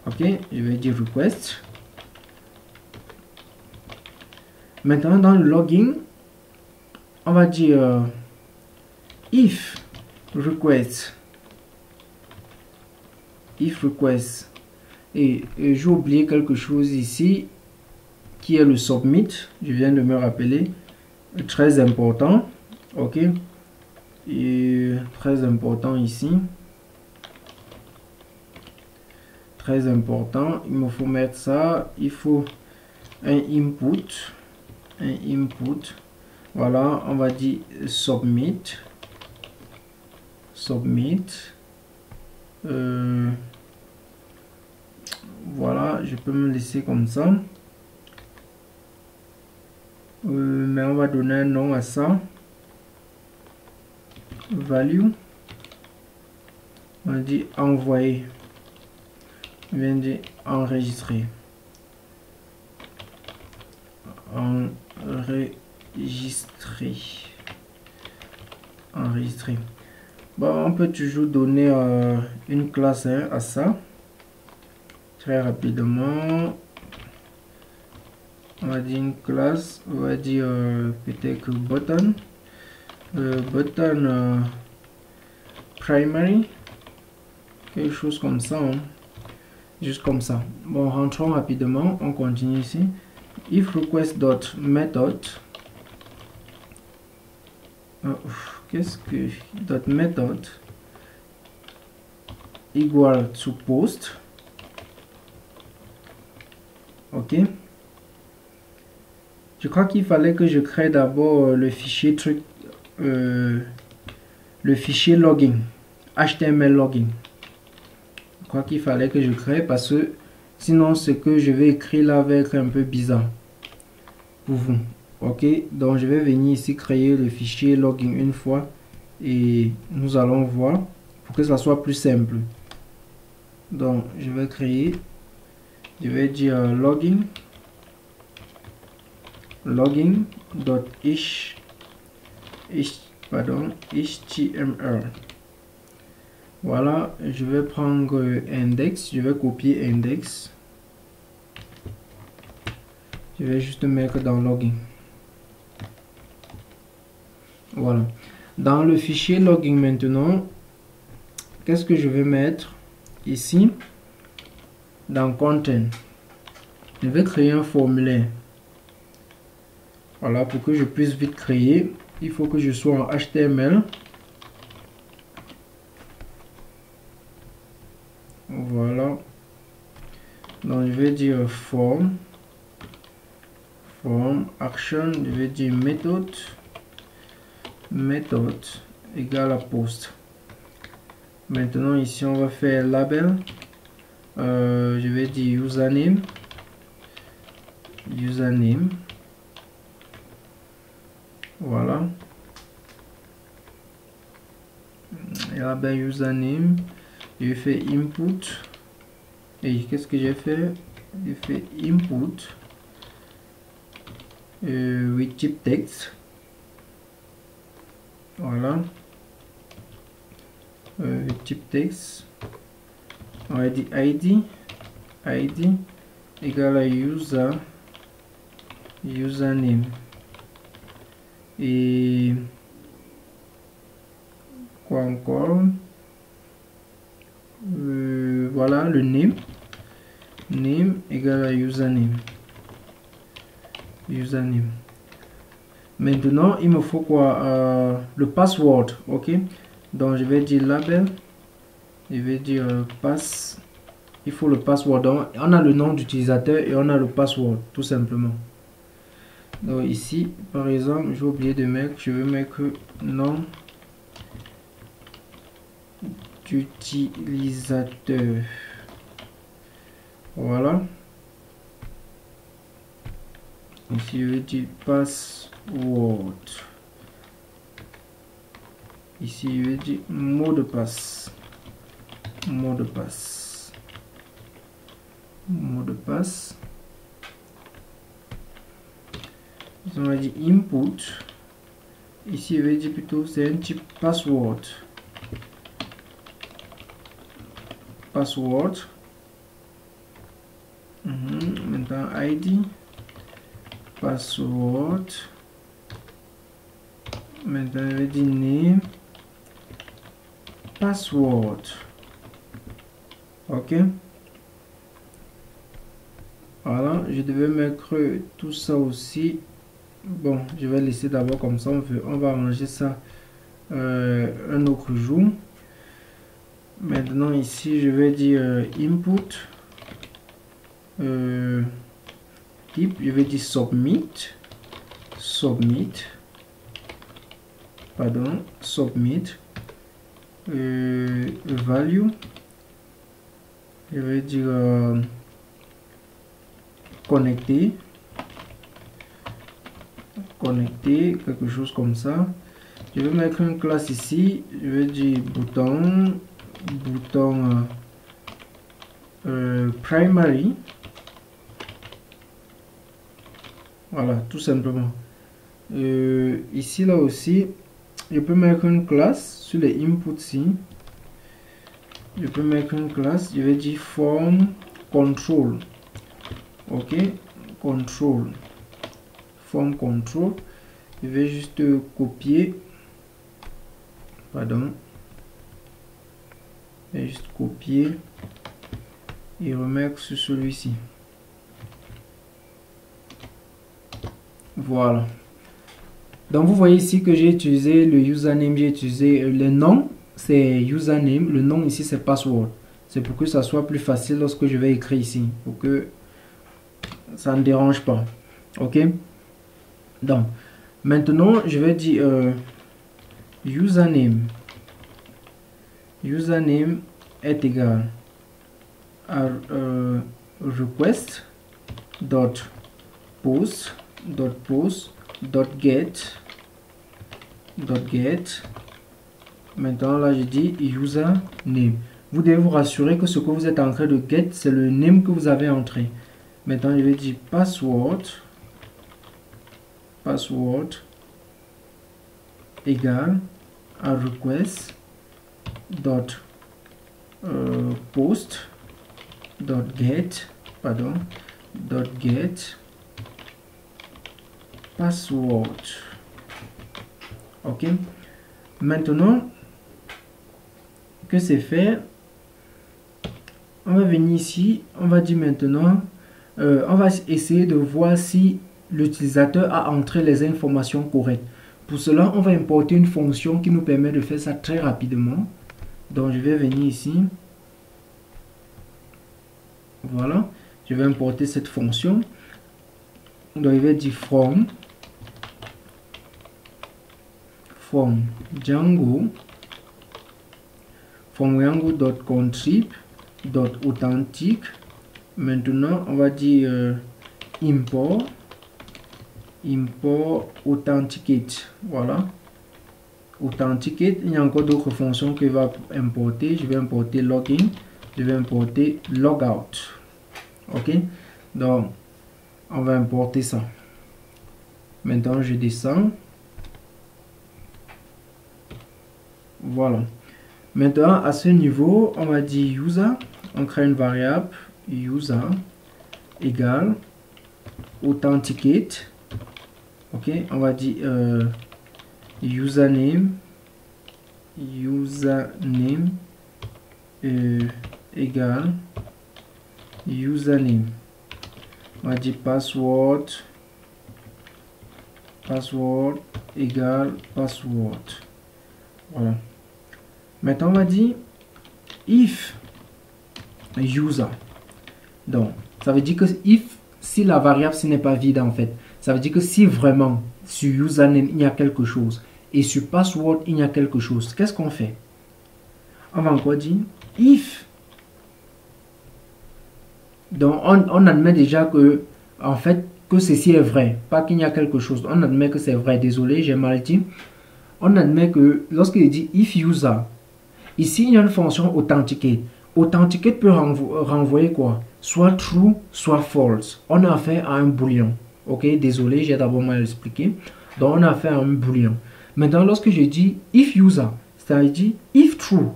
Ok, je vais dire request. Maintenant, dans le login, on va dire if request. Et j'ai oublié quelque chose ici qui est le submit. Je viens de me rappeler. Très important. Ok. Et très important ici. Très important. Il me faut mettre ça. Il faut un input. Voilà. On va dire submit. Voilà, je peux me laisser comme ça. Mais on va donner un nom à ça. Value. On va dire envoyer. On vient dire enregistrer. Enregistrer. Bon, on peut toujours donner une classe à ça. Très rapidement. On va dire une classe. On va dire peut-être button. Button primary. Quelque chose comme ça. Hein. Juste comme ça. Bon, rentrons rapidement. On continue ici. If request.method. Qu'est-ce que .method equal to post. Ok, Je crois qu'il fallait que je crée d'abord le fichier truc, le fichier login, HTML login. Je crois qu'il fallait que je crée parce que sinon ce que je vais écrire là va être un peu bizarre pour vous. Ok, donc je vais venir ici créer le fichier login une fois et nous allons voir pour que ça soit plus simple. Donc je vais créer, je vais dire login html. Voilà, je vais prendre index, je vais copier index, je vais juste mettre dans login. Voilà, dans le fichier login maintenant, qu'est-ce que je vais mettre ici? Dans content, je vais créer un formulaire. Voilà, pour que je puisse vite créer, il faut que je sois en HTML. Voilà, donc je vais dire form action, je vais dire méthode égale à post. Maintenant ici on va faire label, je vais dire username, voilà, label username, je fais input, et qu'est-ce que j'ai fait? J'ai fait input with type text, voilà, type text, on va dire id égale à username, et quoi encore, voilà, le name égale à username. Maintenant il me faut quoi? Le password. Ok, donc je vais dire label, je vais dire pass, il faut le password. Donc on a le nom d'utilisateur et on a le password tout simplement. Donc ici par exemple j'ai oublié de mettre, je vais mettre nom d'utilisateur. Voilà, ici je vais dire password, ici je vais dire mot de passe, on va dire input, ici je vais dire plutôt c'est un type password, maintenant id password, maintenant je vais dire name password. Ok, voilà, je devais mettre tout ça aussi. Bon, je vais laisser d'abord comme ça, on va arranger ça un autre jour. Maintenant ici je vais dire input type, je vais dire submit, value, je vais dire connecter, quelque chose comme ça. Je vais mettre une classe ici, je vais dire bouton primary, voilà, tout simplement. Ici là aussi je peux mettre une classe sur les inputs ici, je peux mettre une classe, je vais dire form control. Ok, form control, je vais juste copier, et remettre sur celui-ci. Voilà, donc vous voyez ici que j'ai utilisé le username, j'ai utilisé le nom, c'est username, le nom ici c'est password. C'est pour que ça soit plus facile lorsque je vais écrire ici, pour que ça ne dérange pas. Ok, Donc, maintenant, je vais dire username. Username est égal à request.post.get. Maintenant, là, je dis username. Vous devez vous rassurer que ce que vous êtes en train de get, c'est le name que vous avez entré. Maintenant, je vais dire password égal à request.post.get password. Ok. Maintenant que c'est fait, on va venir ici, on va dire maintenant, on va essayer de voir si l'utilisateur a entré les informations correctes. Pour cela, on va importer une fonction qui nous permet de faire ça très rapidement. Donc, je vais venir ici. Voilà, je vais importer cette fonction. Donc, je vais dire from Django.contrib.authentic. Maintenant, on va dire import authenticate. Voilà, authenticate. Il y a encore d'autres fonctions que va importer. Je vais importer login, je vais importer logout. Ok, donc on va importer ça. Maintenant, je descends. Voilà. Maintenant, à ce niveau, on va dire user. On crée une variable user égale authenticate. Ok, on va dire username égale username. On va dire password égale password. Voilà. Maintenant, on va dire if user. Donc, ça veut dire que si la variable ce n'est pas vide en fait, ça veut dire que si vraiment sur username il y a quelque chose et sur password il y a quelque chose, qu'est-ce qu'on fait? On va encore dire if. Donc, on admet déjà que en fait que ceci est vrai, pas qu'il y a quelque chose. On admet que c'est vrai. Désolé, j'ai mal dit. On admet que lorsqu'il dit if user, ici il y a une fonction authenticate. Authenticate peut renvoyer quoi? Soit true, soit false. On a affaire à un booléen. Ok, désolé, j'ai d'abord mal expliqué. Donc on a affaire à un booléen. Maintenant, lorsque je dis if user, ça veut dire if true.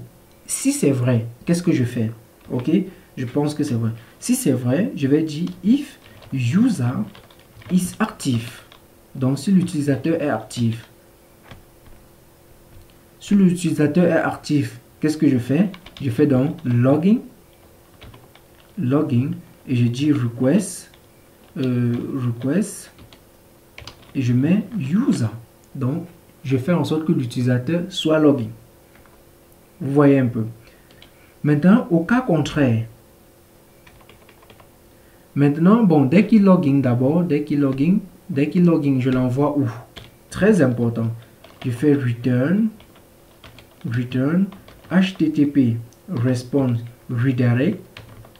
Si c'est vrai, qu'est-ce que je fais? Ok, je pense que c'est vrai. Si c'est vrai, je vais dire if user is active. Donc si l'utilisateur est actif. Si l'utilisateur est actif, qu'est-ce que je fais? Je fais donc login et je dis request et je mets user. Donc je fais en sorte que l'utilisateur soit login. Vous voyez un peu. Maintenant, au cas contraire, maintenant, bon, dès qu'il login d'abord, dès qu'il login, je l'envoie où? Très important. Je fais return HTTP response redirect.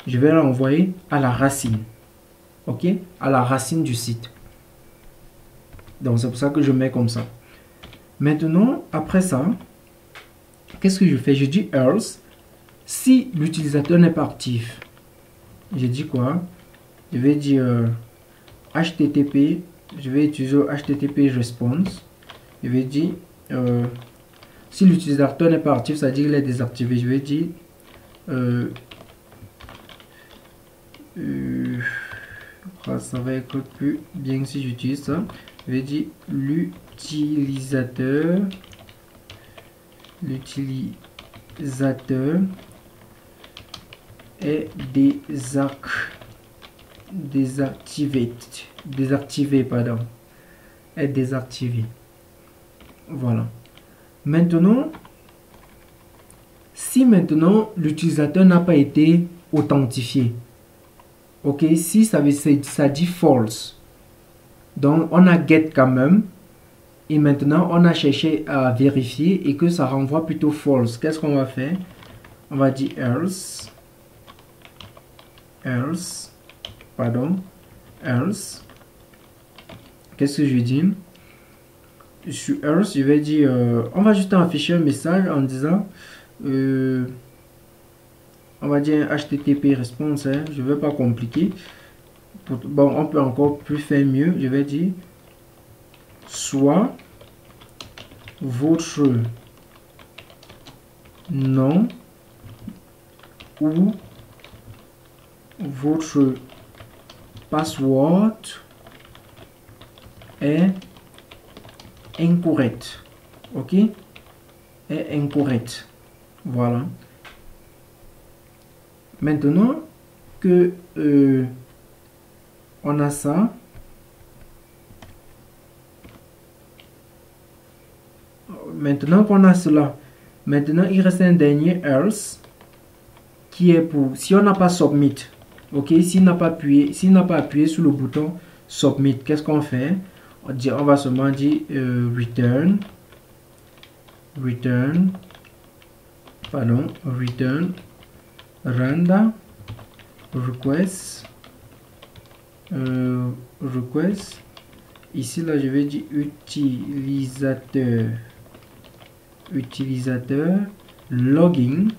Je vais l'envoyer à la racine. Ok, à la racine du site. Donc c'est pour ça que je mets comme ça. Maintenant, après ça, qu'est-ce que je fais? Je dis else. Si l'utilisateur n'est pas actif, je dis quoi? Je vais dire HTTP. Je vais utiliser HTTP response. Je vais dire si l'utilisateur n'est pas actif, ça veut dire qu'il est désactivé. Je vais dire ça va être plus bien si j'utilise ça. Je vais dire l'utilisateur est désactivé, pardon, est désactivé. Voilà. Maintenant, si maintenant l'utilisateur n'a pas été authentifié, ok, si ça dit false, Donc, on a get quand même. Et maintenant, on a cherché à vérifier et que ça renvoie plutôt false. Qu'est-ce qu'on va faire? On va dire else. Else. Qu'est-ce que je dis? Sur else, je vais dire, on va juste afficher un message en disant, on va dire HTTP response, hein, je ne vais pas compliquer. Bon, on peut encore plus faire mieux, je vais dire, soit votre nom ou votre password est incorrect. Ok, est incorrect. Voilà. Maintenant que on a ça, maintenant qu'on a cela, maintenant il reste un dernier else qui est pour si on n'a pas submit. Ok, s'il n'a pas appuyé sur le bouton submit, qu'est-ce qu'on fait? On va seulement dire return random request ici là je vais dire utilisateur login.html.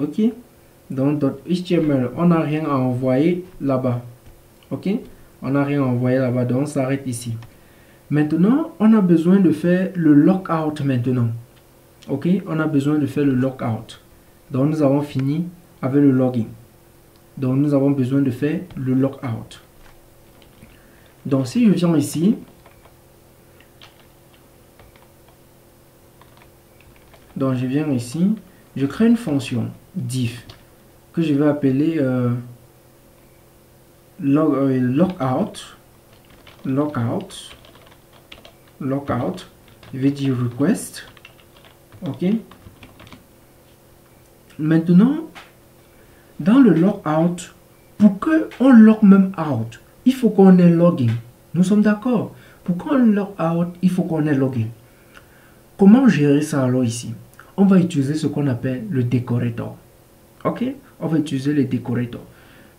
ok, donc .html, on n'a rien à envoyer là-bas. Ok, on n'a rien à envoyer là-bas, donc on s'arrête ici. Maintenant on a besoin de faire le logout maintenant. Ok, on a besoin de faire le logout. Donc nous avons fini avec le login. Donc nous avons besoin de faire le logout. Donc si je viens ici, je crée une fonction diff que je vais appeler logout. Je vais dire request. Ok. Maintenant, dans le logout, pour que on log même out, il faut qu'on ait login. Nous sommes d'accord? Pour qu'on log out, il faut qu'on ait login. Comment gérer ça alors ici? On va utiliser ce qu'on appelle le decorator. Ok? On va utiliser le decorator.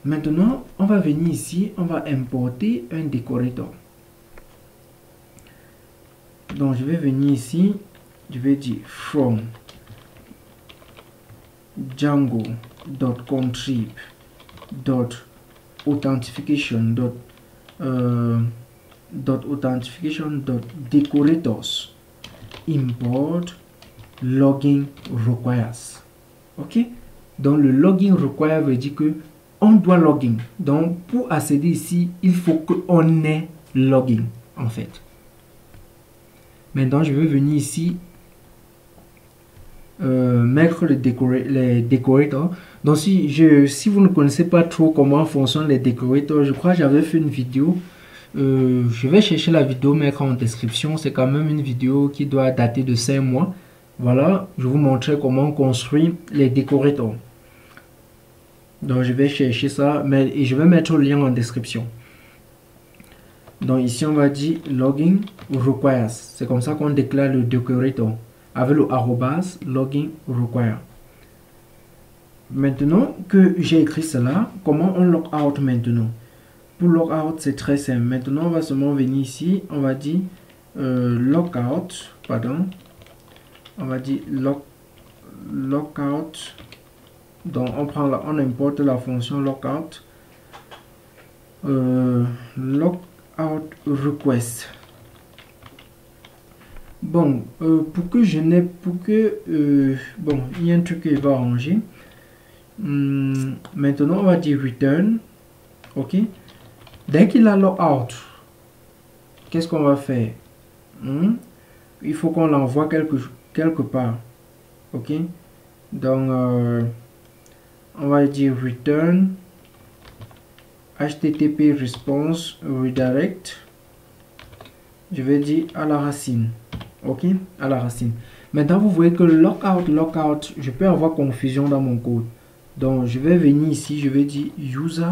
Maintenant, on va venir ici, on va importer un decorator. Donc, je vais venir ici, je vais dire from django.contrib.authentification.decorators import login requires. Ok, donc le login require veut dire que on doit login. Donc pour accéder ici, il faut qu'on ait login en fait. Maintenant je vais venir ici mettre les decorators. Donc si vous ne connaissez pas trop comment fonctionnent les decorators, je crois que j'avais fait une vidéo. Je vais chercher la vidéo, mettre en description. C'est quand même une vidéo qui doit dater de 5 mois. Voilà, je vous montrer comment construire les decorators. Donc je vais chercher ça, et je vais mettre le lien en description. Donc ici on va dire login requires. C'est comme ça qu'on déclare le decorator avec le arrobas login require. Maintenant que j'ai écrit cela, comment on log out maintenant? Pour log out, c'est très simple. Maintenant, on va seulement venir ici. On va dire logout. Pardon. On va dire logout. Donc, on importe la fonction logout. Logout request. Bon, pour que je n'ai... bon, il y a un truc qui va arranger. Maintenant, on va dire return. Ok. Dès qu'il a logout, qu'est-ce qu'on va faire? Il faut qu'on l'envoie quelque part. Ok. Donc, on va dire return HTTP response redirect. Je vais dire à la racine. Ok, à la racine. Maintenant, vous voyez que logout, je peux avoir confusion dans mon code. Donc, je vais venir ici, je vais dire user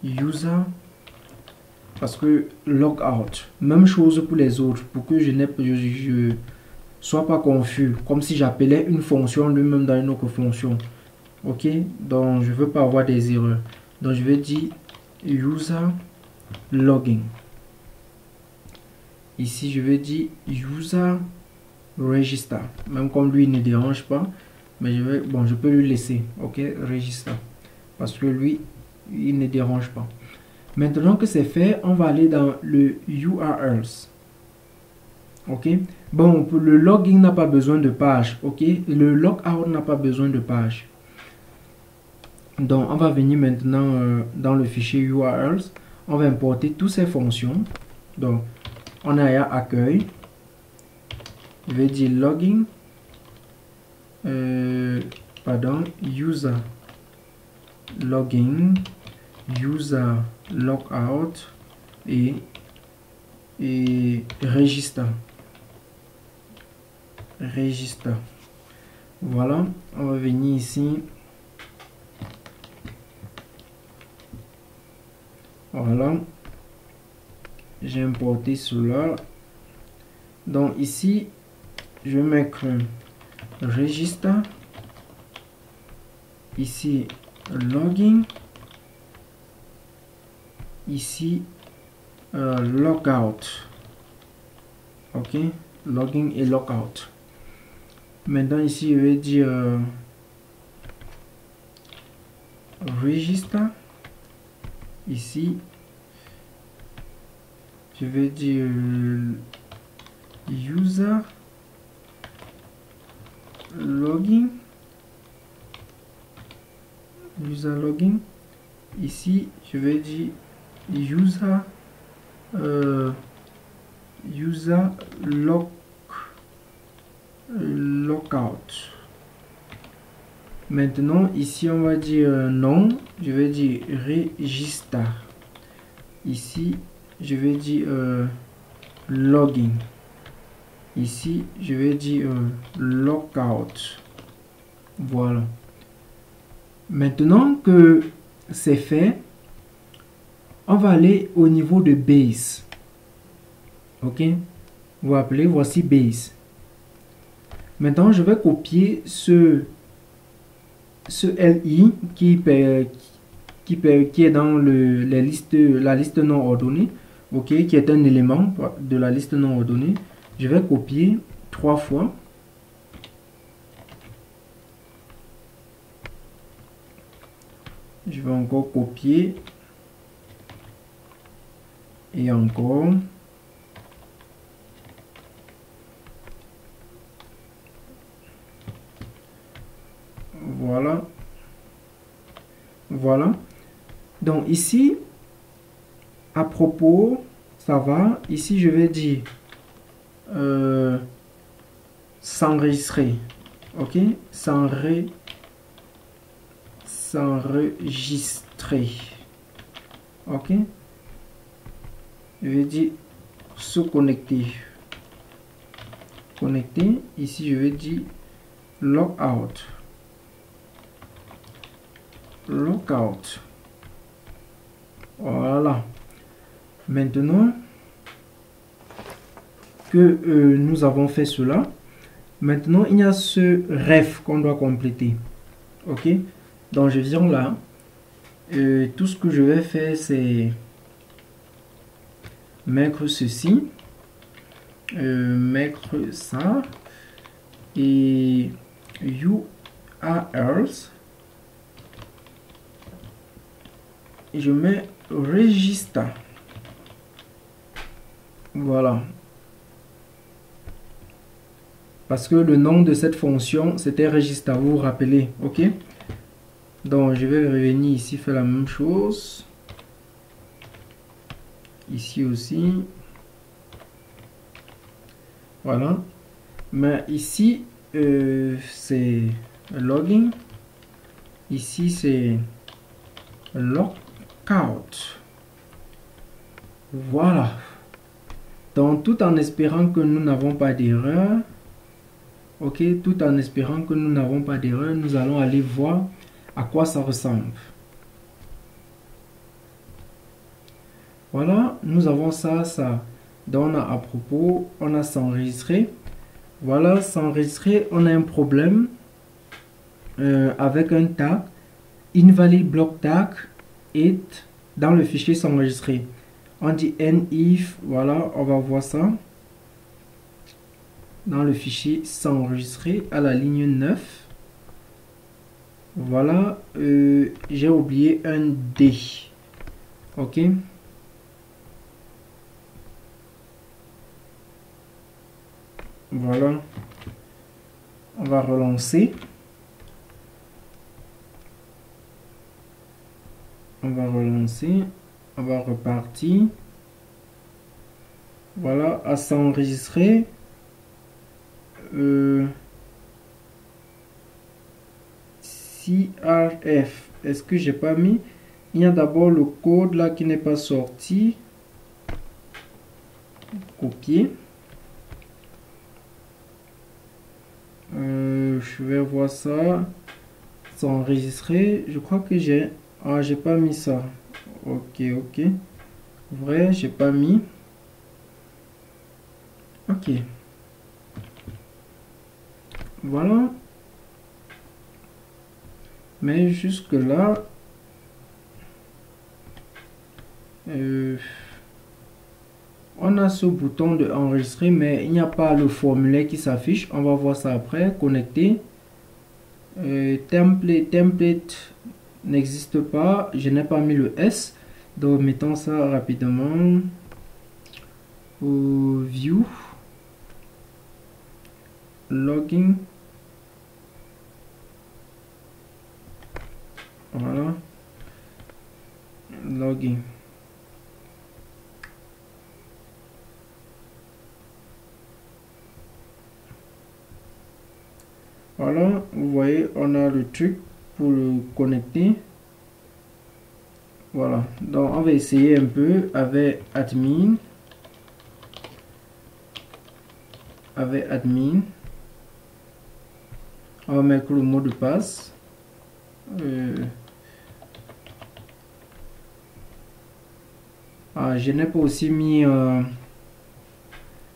user, parce que logout, même chose pour les autres, pour que je sois pas confus, comme si j'appelais une fonction lui-même dans une autre fonction. Ok, donc je veux pas avoir des erreurs, donc je vais dire user login. Ici je vais dire user register, même comme lui il ne dérange pas, mais je peux lui laisser, ok, register, parce que lui il ne dérange pas. Maintenant que c'est fait, on va aller dans le URLs. Ok, bon, pour le login n'a pas besoin de page, ok, le logout n'a pas besoin de page. Donc on va venir maintenant dans le fichier URLs, on va importer toutes ces fonctions. Donc on a accueil, je vais dire login, user login, user logout et register. Voilà, on va venir ici. Voilà, j'ai importé cela. Donc ici, je vais mettre register. Ici, login. Ici, logout. Ok, login et logout. Maintenant ici, je vais dire register. Ici, je vais dire user login. Ici, je vais dire user logout. Maintenant, ici, on va dire non. Je vais dire register. Ici, je vais dire login. Ici, je vais dire logout. Voilà. Maintenant que c'est fait, on va aller au niveau de base. Ok, vous appelez, voici base. Maintenant, je vais copier ce li qui est dans la liste non ordonnée, ok, qui est un élément de la liste non ordonnée. Je vais copier 3 fois. Je vais encore copier et encore. Voilà. Voilà. Donc ici, à propos, ça va. Ici, je vais dire s'enregistrer. Ok, s'enregistrer. Ok, je vais dire se connecter. Connecter. Ici, je vais dire logout. Logout. Voilà. Maintenant que nous avons fait cela, maintenant il y a ce ref qu'on doit compléter. Ok, donc je viens là. Tout ce que je vais faire, c'est mettre ceci, mettre ça et URLs. Et je mets register. Voilà. Parce que le nom de cette fonction, c'était register, vous vous rappelez, ok? Donc, je vais revenir ici, faire la même chose. Ici aussi. Voilà. Mais ici, c'est login. Ici, c'est logout. Voilà. Donc, tout en espérant que nous n'avons pas d'erreur. Ok, tout en espérant que nous n'avons pas d'erreur, nous allons aller voir à quoi ça ressemble. Voilà, nous avons ça, ça. Donc on a à propos, on a s'enregistrer. Voilà, s'enregistrer, on a un problème avec un tag invalid block tag it dans le fichier s'enregistrer. On dit if, voilà, on va voir ça dans le fichier s'enregistrer à la ligne 9. Voilà, j'ai oublié un D. Ok. Voilà. On va relancer. On va relancer. On va repartir. Voilà, à s'enregistrer. CRF. Est-ce que j'ai pas mis? Il y a d'abord le code là qui n'est pas sorti. Copier. Je vais voir ça. S'enregistrer. Je crois que j'ai... Ah, j'ai pas mis ça. Ok, ok. Vrai, j'ai pas mis. Ok. Voilà. Mais jusque là, on a ce bouton de enregistrer, mais il n'y a pas le formulaire qui s'affiche. On va voir ça après. Connecter. Template n'existe pas. Je n'ai pas mis le S. Donc mettons ça rapidement. Au view. Login. Voilà. Login. Voilà, vous voyez, on a le truc pour le connecter. Voilà, donc on va essayer un peu avec admin. Avec admin. On va mettre le mot de passe. Je n'ai pas aussi mis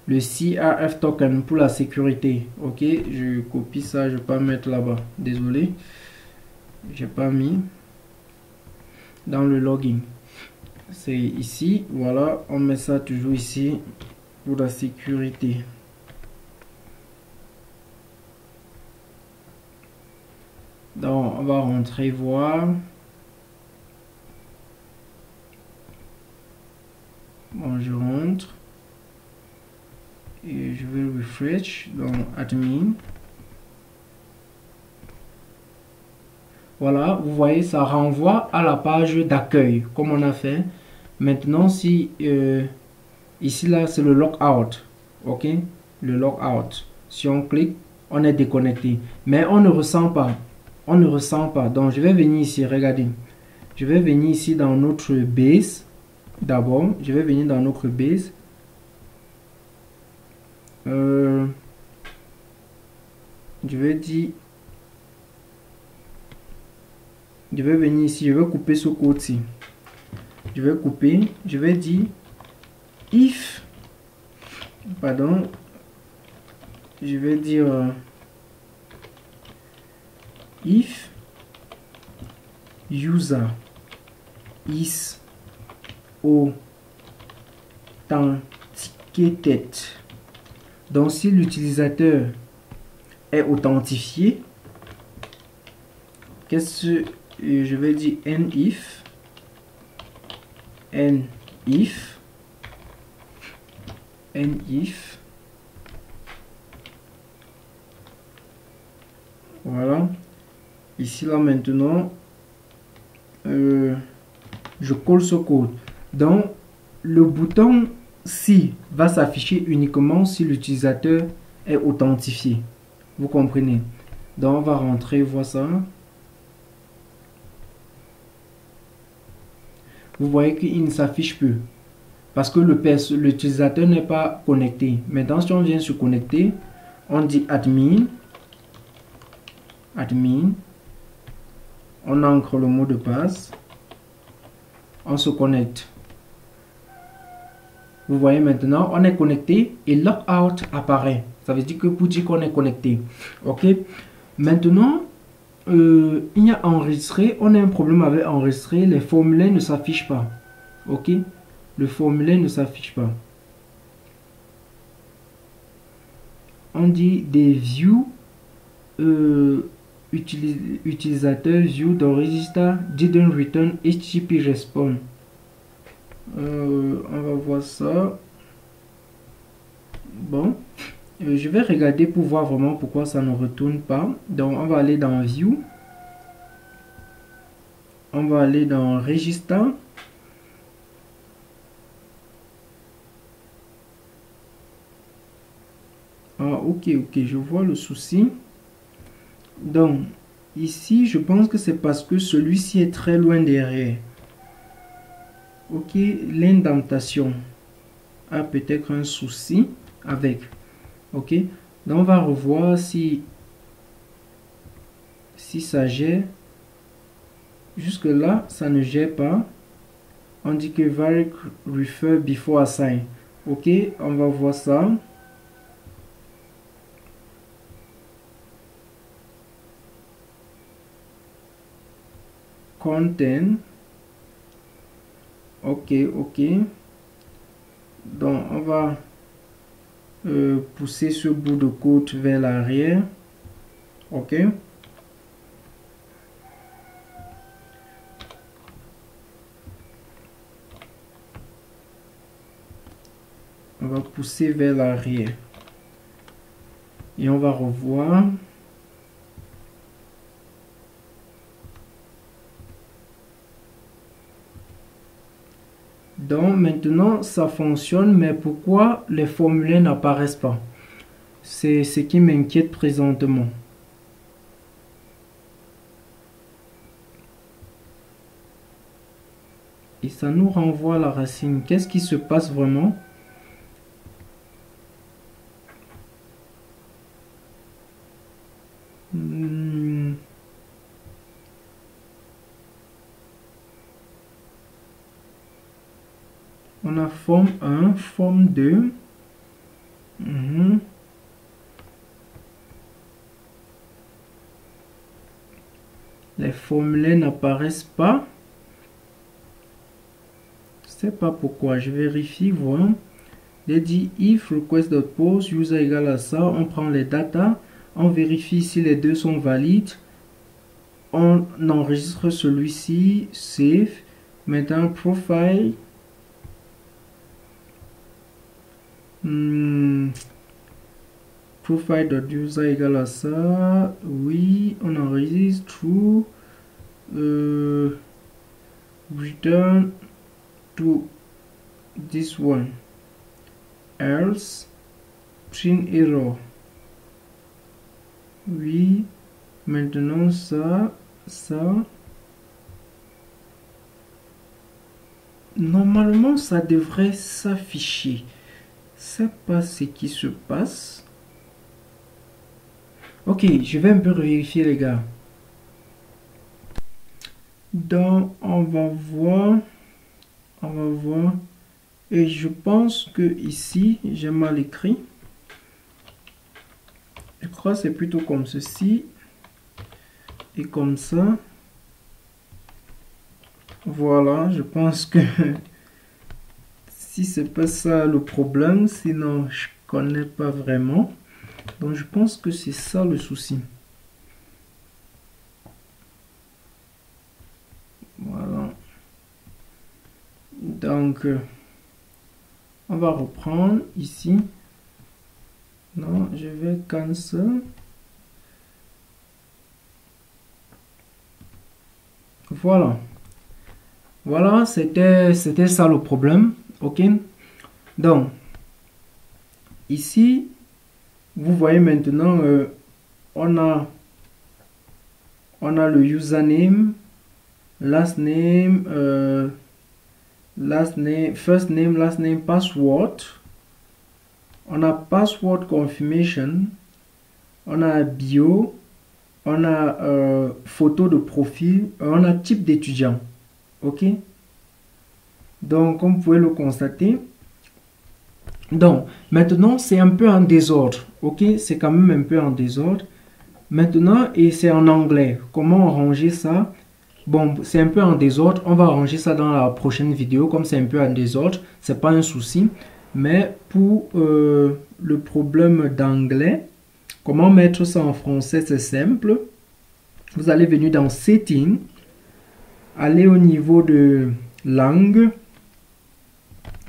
le CRF token pour la sécurité. Ok, je copie ça, je vais pas mettre là-bas. Désolé, j'ai pas mis dans le login. C'est ici, voilà, on met ça toujours ici pour la sécurité. Donc on va rentrer voir. Bon, je rentre et je vais refresh dans admin. Voilà, vous voyez, ça renvoie à la page d'accueil comme on a fait. Maintenant, si ici là c'est le logout, ok, le logout. Si on clique, on est déconnecté, mais on ne ressent pas, Donc je vais venir ici, regardez, je vais venir ici dans notre base. D'abord, je vais venir dans notre base. Je vais dire, je vais venir ici, je vais couper ce code-ci. Je vais couper, je vais dire if, pardon, je vais dire if user is authenticated. Donc si l'utilisateur est authentifié, qu'est-ce que je vais dire if voilà, ici là maintenant je colle ce code. Donc le bouton si va s'afficher uniquement si l'utilisateur est authentifié, vous comprenez. Donc on va rentrer voir ça. Vous voyez qu'il ne s'affiche plus parce que l'utilisateur n'est pas connecté. Maintenant si on vient se connecter, on dit admin, on ancre le mot de passe, on se connecte. Vous voyez maintenant, on est connecté et logout apparaît. Ça veut dire que pour dire qu'on est connecté. Ok. Maintenant, il y a enregistré. On a un problème avec enregistrer. Les formulaires ne s'affichent pas. Ok. Le formulaire ne s'affiche pas. On dit des views utilisateur view the register didn't return HTTP response. On va voir ça. Bon, je vais regarder pour voir vraiment pourquoi ça ne retourne pas. Donc on va aller dans view, on va aller dans register. Ah, ok, je vois le souci. Donc ici je pense que c'est parce que celui-ci est très loin derrière. Ok, l'indentation a peut-être un souci avec. Ok, donc on va revoir si ça gère. Jusque là ça ne gère pas. On dit que varic refer before assign. Ok, on va voir ça. Content. Ok. Donc on va pousser ce bout de code vers l'arrière. Ok. On va pousser vers l'arrière. Et on va revoir. Donc maintenant ça fonctionne, mais pourquoi les formulaires n'apparaissent pas? C'est ce qui m'inquiète présentement. Et ça nous renvoie à la racine. Qu'est-ce qui se passe vraiment? On a forme 1, forme 2. Les formulaires n'apparaissent pas. Je sais pas pourquoi. Je vérifie, voir. Il dit if request.post user égale à ça. On prend les data. On vérifie si les deux sont valides. On enregistre celui-ci. Save. Maintenant, profile. Profile.user égale à ça. Oui, on enregistre. True. Return to this one. Else. Print error. Oui. Maintenant ça. Normalement ça devrait s'afficher. C'est pas ce qui se passe. Ok, je vais un peu vérifier les gars. Donc on va voir. Et je pense que ici j'ai mal écrit. Je crois que c'est plutôt comme ceci. Et comme ça. Voilà, je pense que si c'est pas ça le problème, sinon je connais pas vraiment. Donc je pense que c'est ça le souci. Voilà. Donc on va reprendre ici. Non, je vais cancel. Voilà, c'était ça le problème. Ok, donc ici vous voyez maintenant on a le username, last name, first name, last name, password. On a password confirmation, on a bio, on a photo de profil, on a type d'étudiant. Ok, donc comme vous pouvez le constater, Donc, maintenant, c'est un peu en désordre. Ok, c'est quand même un peu en désordre. Maintenant, et c'est en anglais. Comment ranger ça? Bon, c'est un peu en désordre. On va ranger ça dans la prochaine vidéo. Comme c'est un peu en désordre, c'est pas un souci. Mais pour le problème d'anglais, comment mettre ça en français, c'est simple. Vous allez venir dans Settings, aller au niveau de langue.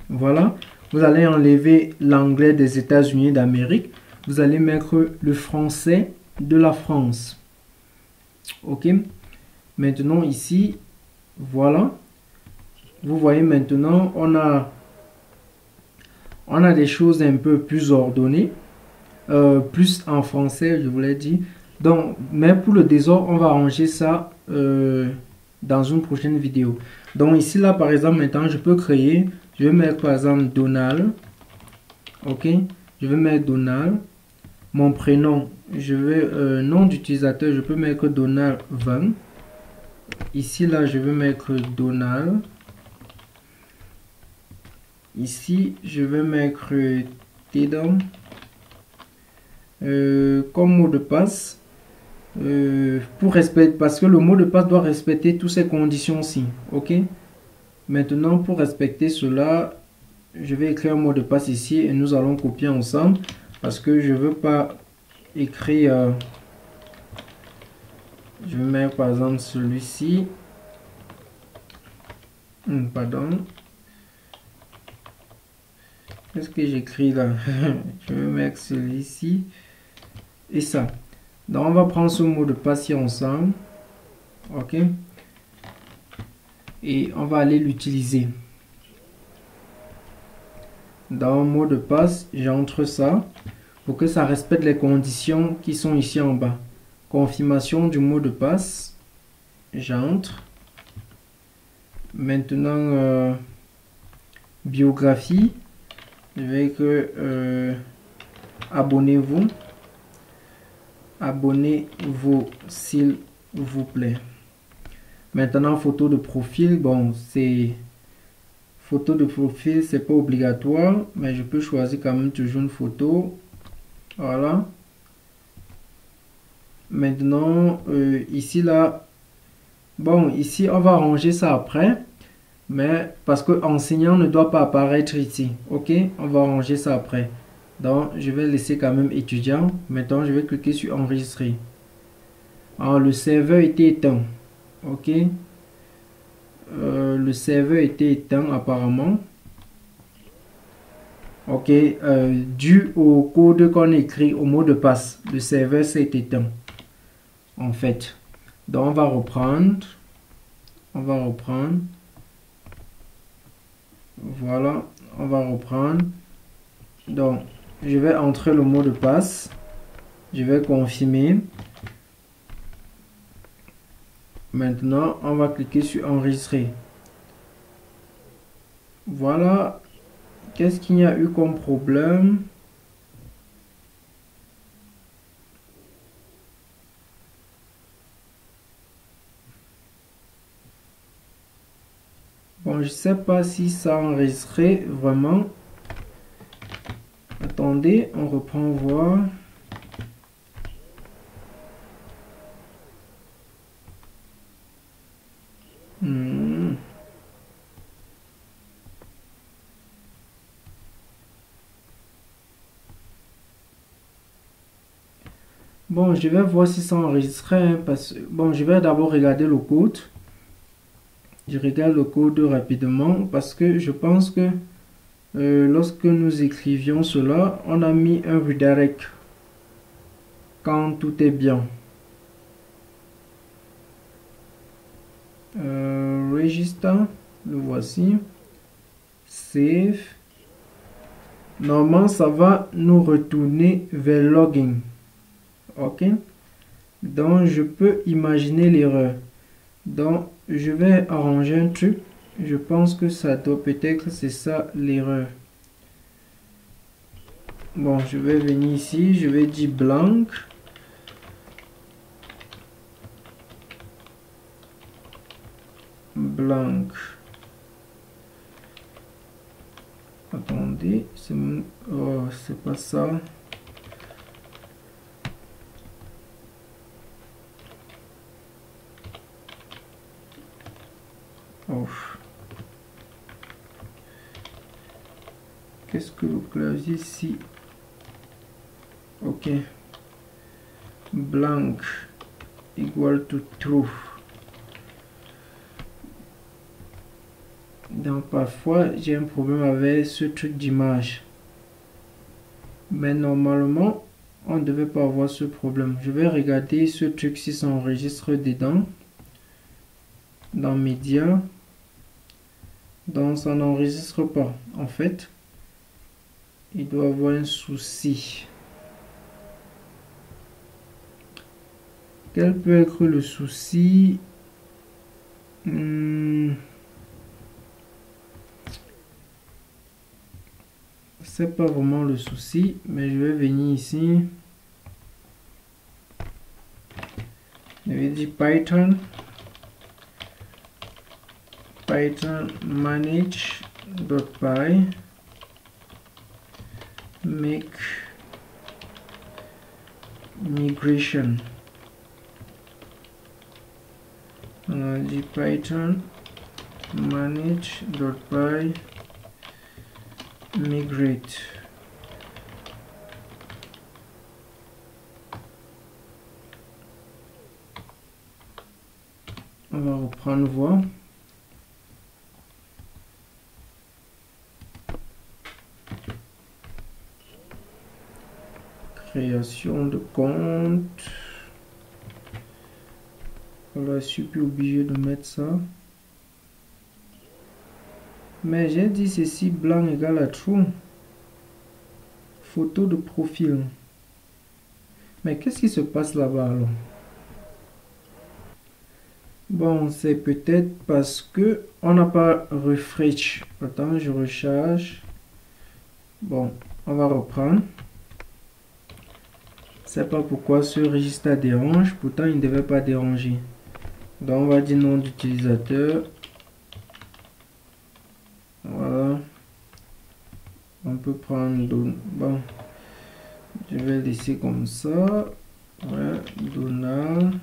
Voilà. Vous allez enlever l'anglais des États-Unis d'Amérique. Vous allez mettre le français de la France. Ok. Maintenant ici, voilà. Vous voyez maintenant, on a des choses un peu plus ordonnées. Plus en français, je vous l'ai dit. Donc, mais pour le désordre, on va ranger ça dans une prochaine vidéo. Donc ici, là, par exemple, maintenant, je peux créer, je vais mettre par exemple Donald. Ok, je vais mettre Donald. Mon prénom, je vais, nom d'utilisateur, je peux mettre Donald 20. Ici, là, je vais mettre Donald. Ici, je vais mettre Tedom. Comme mot de passe, pour respecter, parce que le mot de passe doit respecter toutes ces conditions-ci. Ok. Maintenant, pour respecter cela, je vais écrire un mot de passe ici et nous allons copier ensemble parce que je veux pas écrire. Je vais mettre par exemple celui-ci. Pardon. Qu'est-ce que j'écris là? Je vais mettre celui-ci et ça. Donc on va prendre ce mot de passe ici ensemble. Ok. Et on va aller l'utiliser. Dans mot de passe, j'entre ça pour que ça respecte les conditions qui sont ici en bas. Confirmation du mot de passe. J'entre. Maintenant, biographie. Je vais écrire abonnez-vous. Abonnez-vous s'il vous plaît. Maintenant, photo de profil. Bon, c'est photo de profil, c'est pas obligatoire, mais je peux choisir quand même toujours une photo. Voilà. Maintenant, ici là, bon, ici on va ranger ça après, mais parce que enseignant ne doit pas apparaître ici. Ok, on va ranger ça après. Donc, je vais laisser quand même étudiant. Maintenant, je vais cliquer sur enregistrer. Alors, le serveur était éteint. Ok. Le serveur était éteint apparemment. Ok. Dû au code qu'on écrit au mot de passe, le serveur s'est éteint. En fait. Donc, on va reprendre. On va reprendre. Voilà. On va reprendre. Donc, je vais entrer le mot de passe. Je vais confirmer. Maintenant, on va cliquer sur enregistrer. Voilà. Qu'est-ce qu'il y a eu comme problème? Bon, je sais pas si ça a enregistré vraiment. Attendez, on reprend voir. Bon, je vais voir si ça enregistre, hein, parce que bon, je vais d'abord regarder le code. Je regarde le code rapidement parce que je pense que lorsque nous écrivions cela, on a mis un redirect quand tout est bien. Register, le voici. Save. Normalement, ça va nous retourner vers login. Ok. Donc, je peux imaginer l'erreur. Donc, je vais arranger un truc. Je pense que ça doit peut-être, c'est ça l'erreur. Bon, je vais venir ici. Je vais dire blanc. Blanc. Attendez, c'est pas ça. Qu'est-ce que le clavier ici? Ok. Blank equal to true. Donc parfois j'ai un problème avec ce truc d'image. Mais normalement on ne devait pas avoir ce problème. Je vais regarder ce truc si ça enregistre dedans. Dans Média. Donc ça n'enregistre pas. En fait, il doit avoir un souci. Quel peut être le souci? C'est pas vraiment le souci, mais je vais venir ici. Je vais dire Python manage.py make migration. On a dit Python manage.py migrate. On va reprendre voir. Création de compte. Voilà, je suis plus obligé de mettre ça. Mais j'ai dit ceci blanc égale à true. Photo de profil. Mais qu'est-ce qui se passe là-bas alors? Bon, c'est peut-être parce que on n'a pas refresh. Attends, je recharge. Bon, on va reprendre. Je ne sais pas pourquoi ce registre dérange. Pourtant, il ne devait pas déranger. Donc, on va dire nom d'utilisateur. Voilà. On peut prendre... Bon. Je vais laisser comme ça. Ouais. Donald.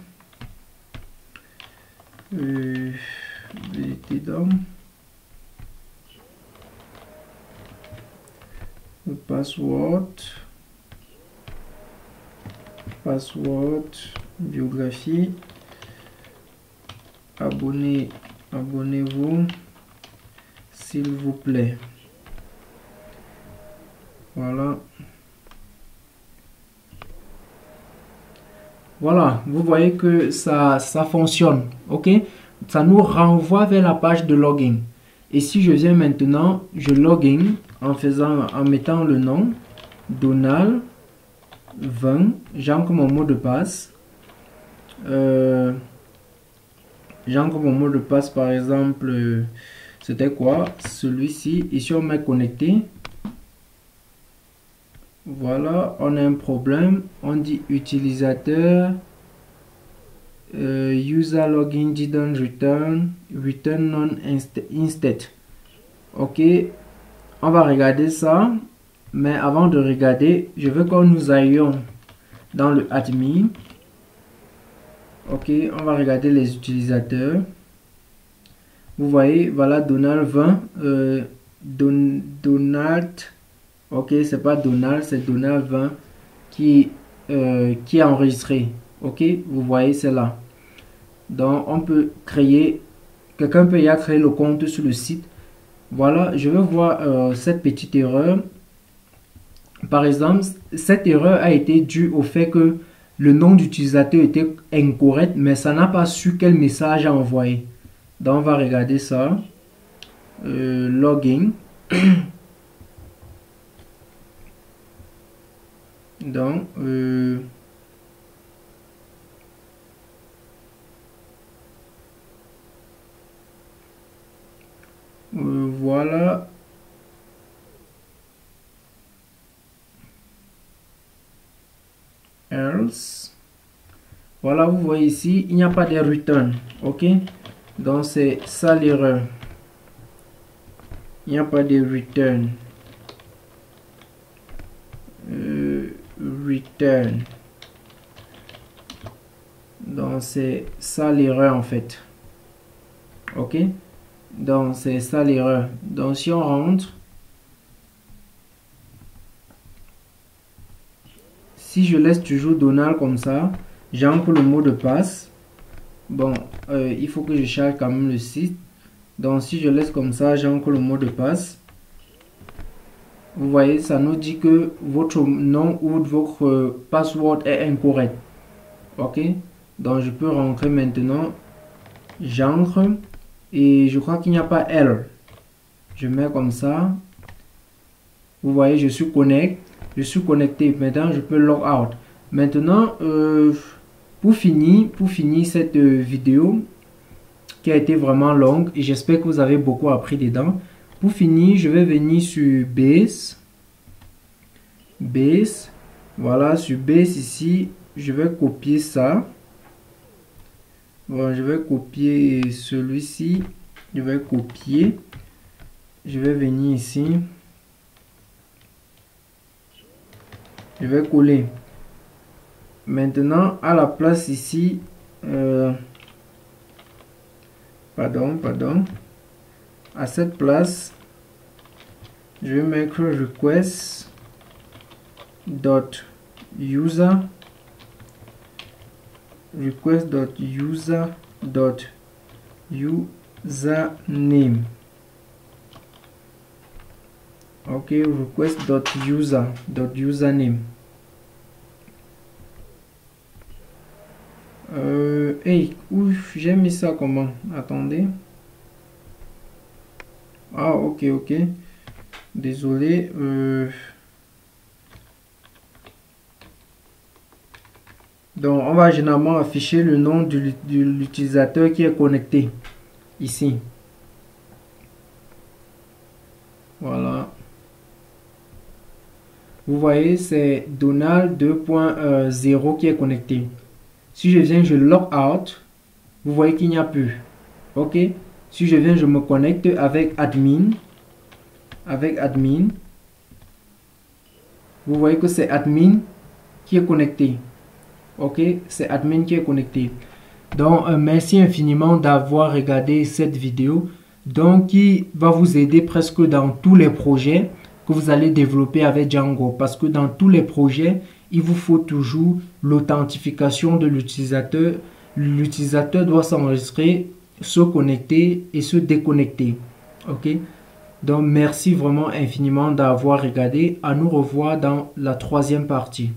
Dans le password, biographie, abonnez-vous s'il vous plaît. Voilà. Voilà, vous voyez que ça fonctionne, ok? Ça nous renvoie vers la page de login. Et si je viens maintenant, je login en mettant le nom Donald 20, j'entre mon mot de passe. J'entre mon mot de passe par exemple, c'était quoi? Celui-ci. Ici on met connecté. Voilà, on a un problème. On dit utilisateur. User login didn't return non instead. Ok, on va regarder ça. Mais avant de regarder, je veux que nous aillions dans le admin. Ok, on va regarder les utilisateurs. Vous voyez, voilà Donald 20. Donald. Ok, c'est pas Donald, c'est Donald 20 qui est enregistré. Ok, vous voyez, c'est là. Donc, on peut créer, quelqu'un peut y a créé le compte sur le site. Voilà, je vais voir cette petite erreur. Par exemple, cette erreur a été due au fait que le nom d'utilisateur était incorrect, mais ça n'a pas su quel message à envoyer. Donc, on va regarder ça. Login. Donc, voilà. Else. Voilà, vous voyez ici, il n'y a pas de return. Ok. Donc, c'est ça l'erreur. Il n'y a pas de return. return. Donc c'est ça l'erreur en fait. Ok, donc c'est ça l'erreur. Donc si on rentre, si je laisse toujours Donald comme ça, j'entre le mot de passe. Bon, il faut que je charge quand même le site. Donc si je laisse comme ça, j'entre le mot de passe. Vous voyez, ça nous dit que votre nom ou votre password est incorrect. Ok, donc je peux rentrer maintenant. J'entre et je crois qu'il n'y a pas error. Je mets comme ça. Vous voyez, je suis connecté. Maintenant, je peux log out. Maintenant, pour finir cette vidéo qui a été vraiment longue et j'espère que vous avez beaucoup appris dedans. Pour finir, je vais venir sur Base. Voilà, sur Base ici, je vais copier ça. Bon, je vais copier celui-ci. Je vais copier. Je vais venir ici. Je vais coller. Maintenant, à la place ici, pardon. À cette place, je vais mettre request.user. Request.user.username. Ok, request.user.username. Hey, j'ai mis ça comment? Attendez. Ah, ok. Désolé. Donc, on va généralement afficher le nom de l'utilisateur qui est connecté. Ici. Voilà. Vous voyez, c'est Donald 2.0 qui est connecté. Si je viens, je log out, vous voyez qu'il n'y a plus. Ok. Si je viens, je me connecte avec admin. Vous voyez que c'est admin qui est connecté. Ok, c'est admin qui est connecté. Donc, merci infiniment d'avoir regardé cette vidéo. Donc, qui va vous aider presque dans tous les projets que vous allez développer avec Django. Parce que dans tous les projets, il vous faut toujours l'authentification de l'utilisateur. L'utilisateur doit s'enregistrer, se connecter et se déconnecter. Ok. Donc, merci vraiment infiniment d'avoir regardé. À nous revoir dans la troisième partie.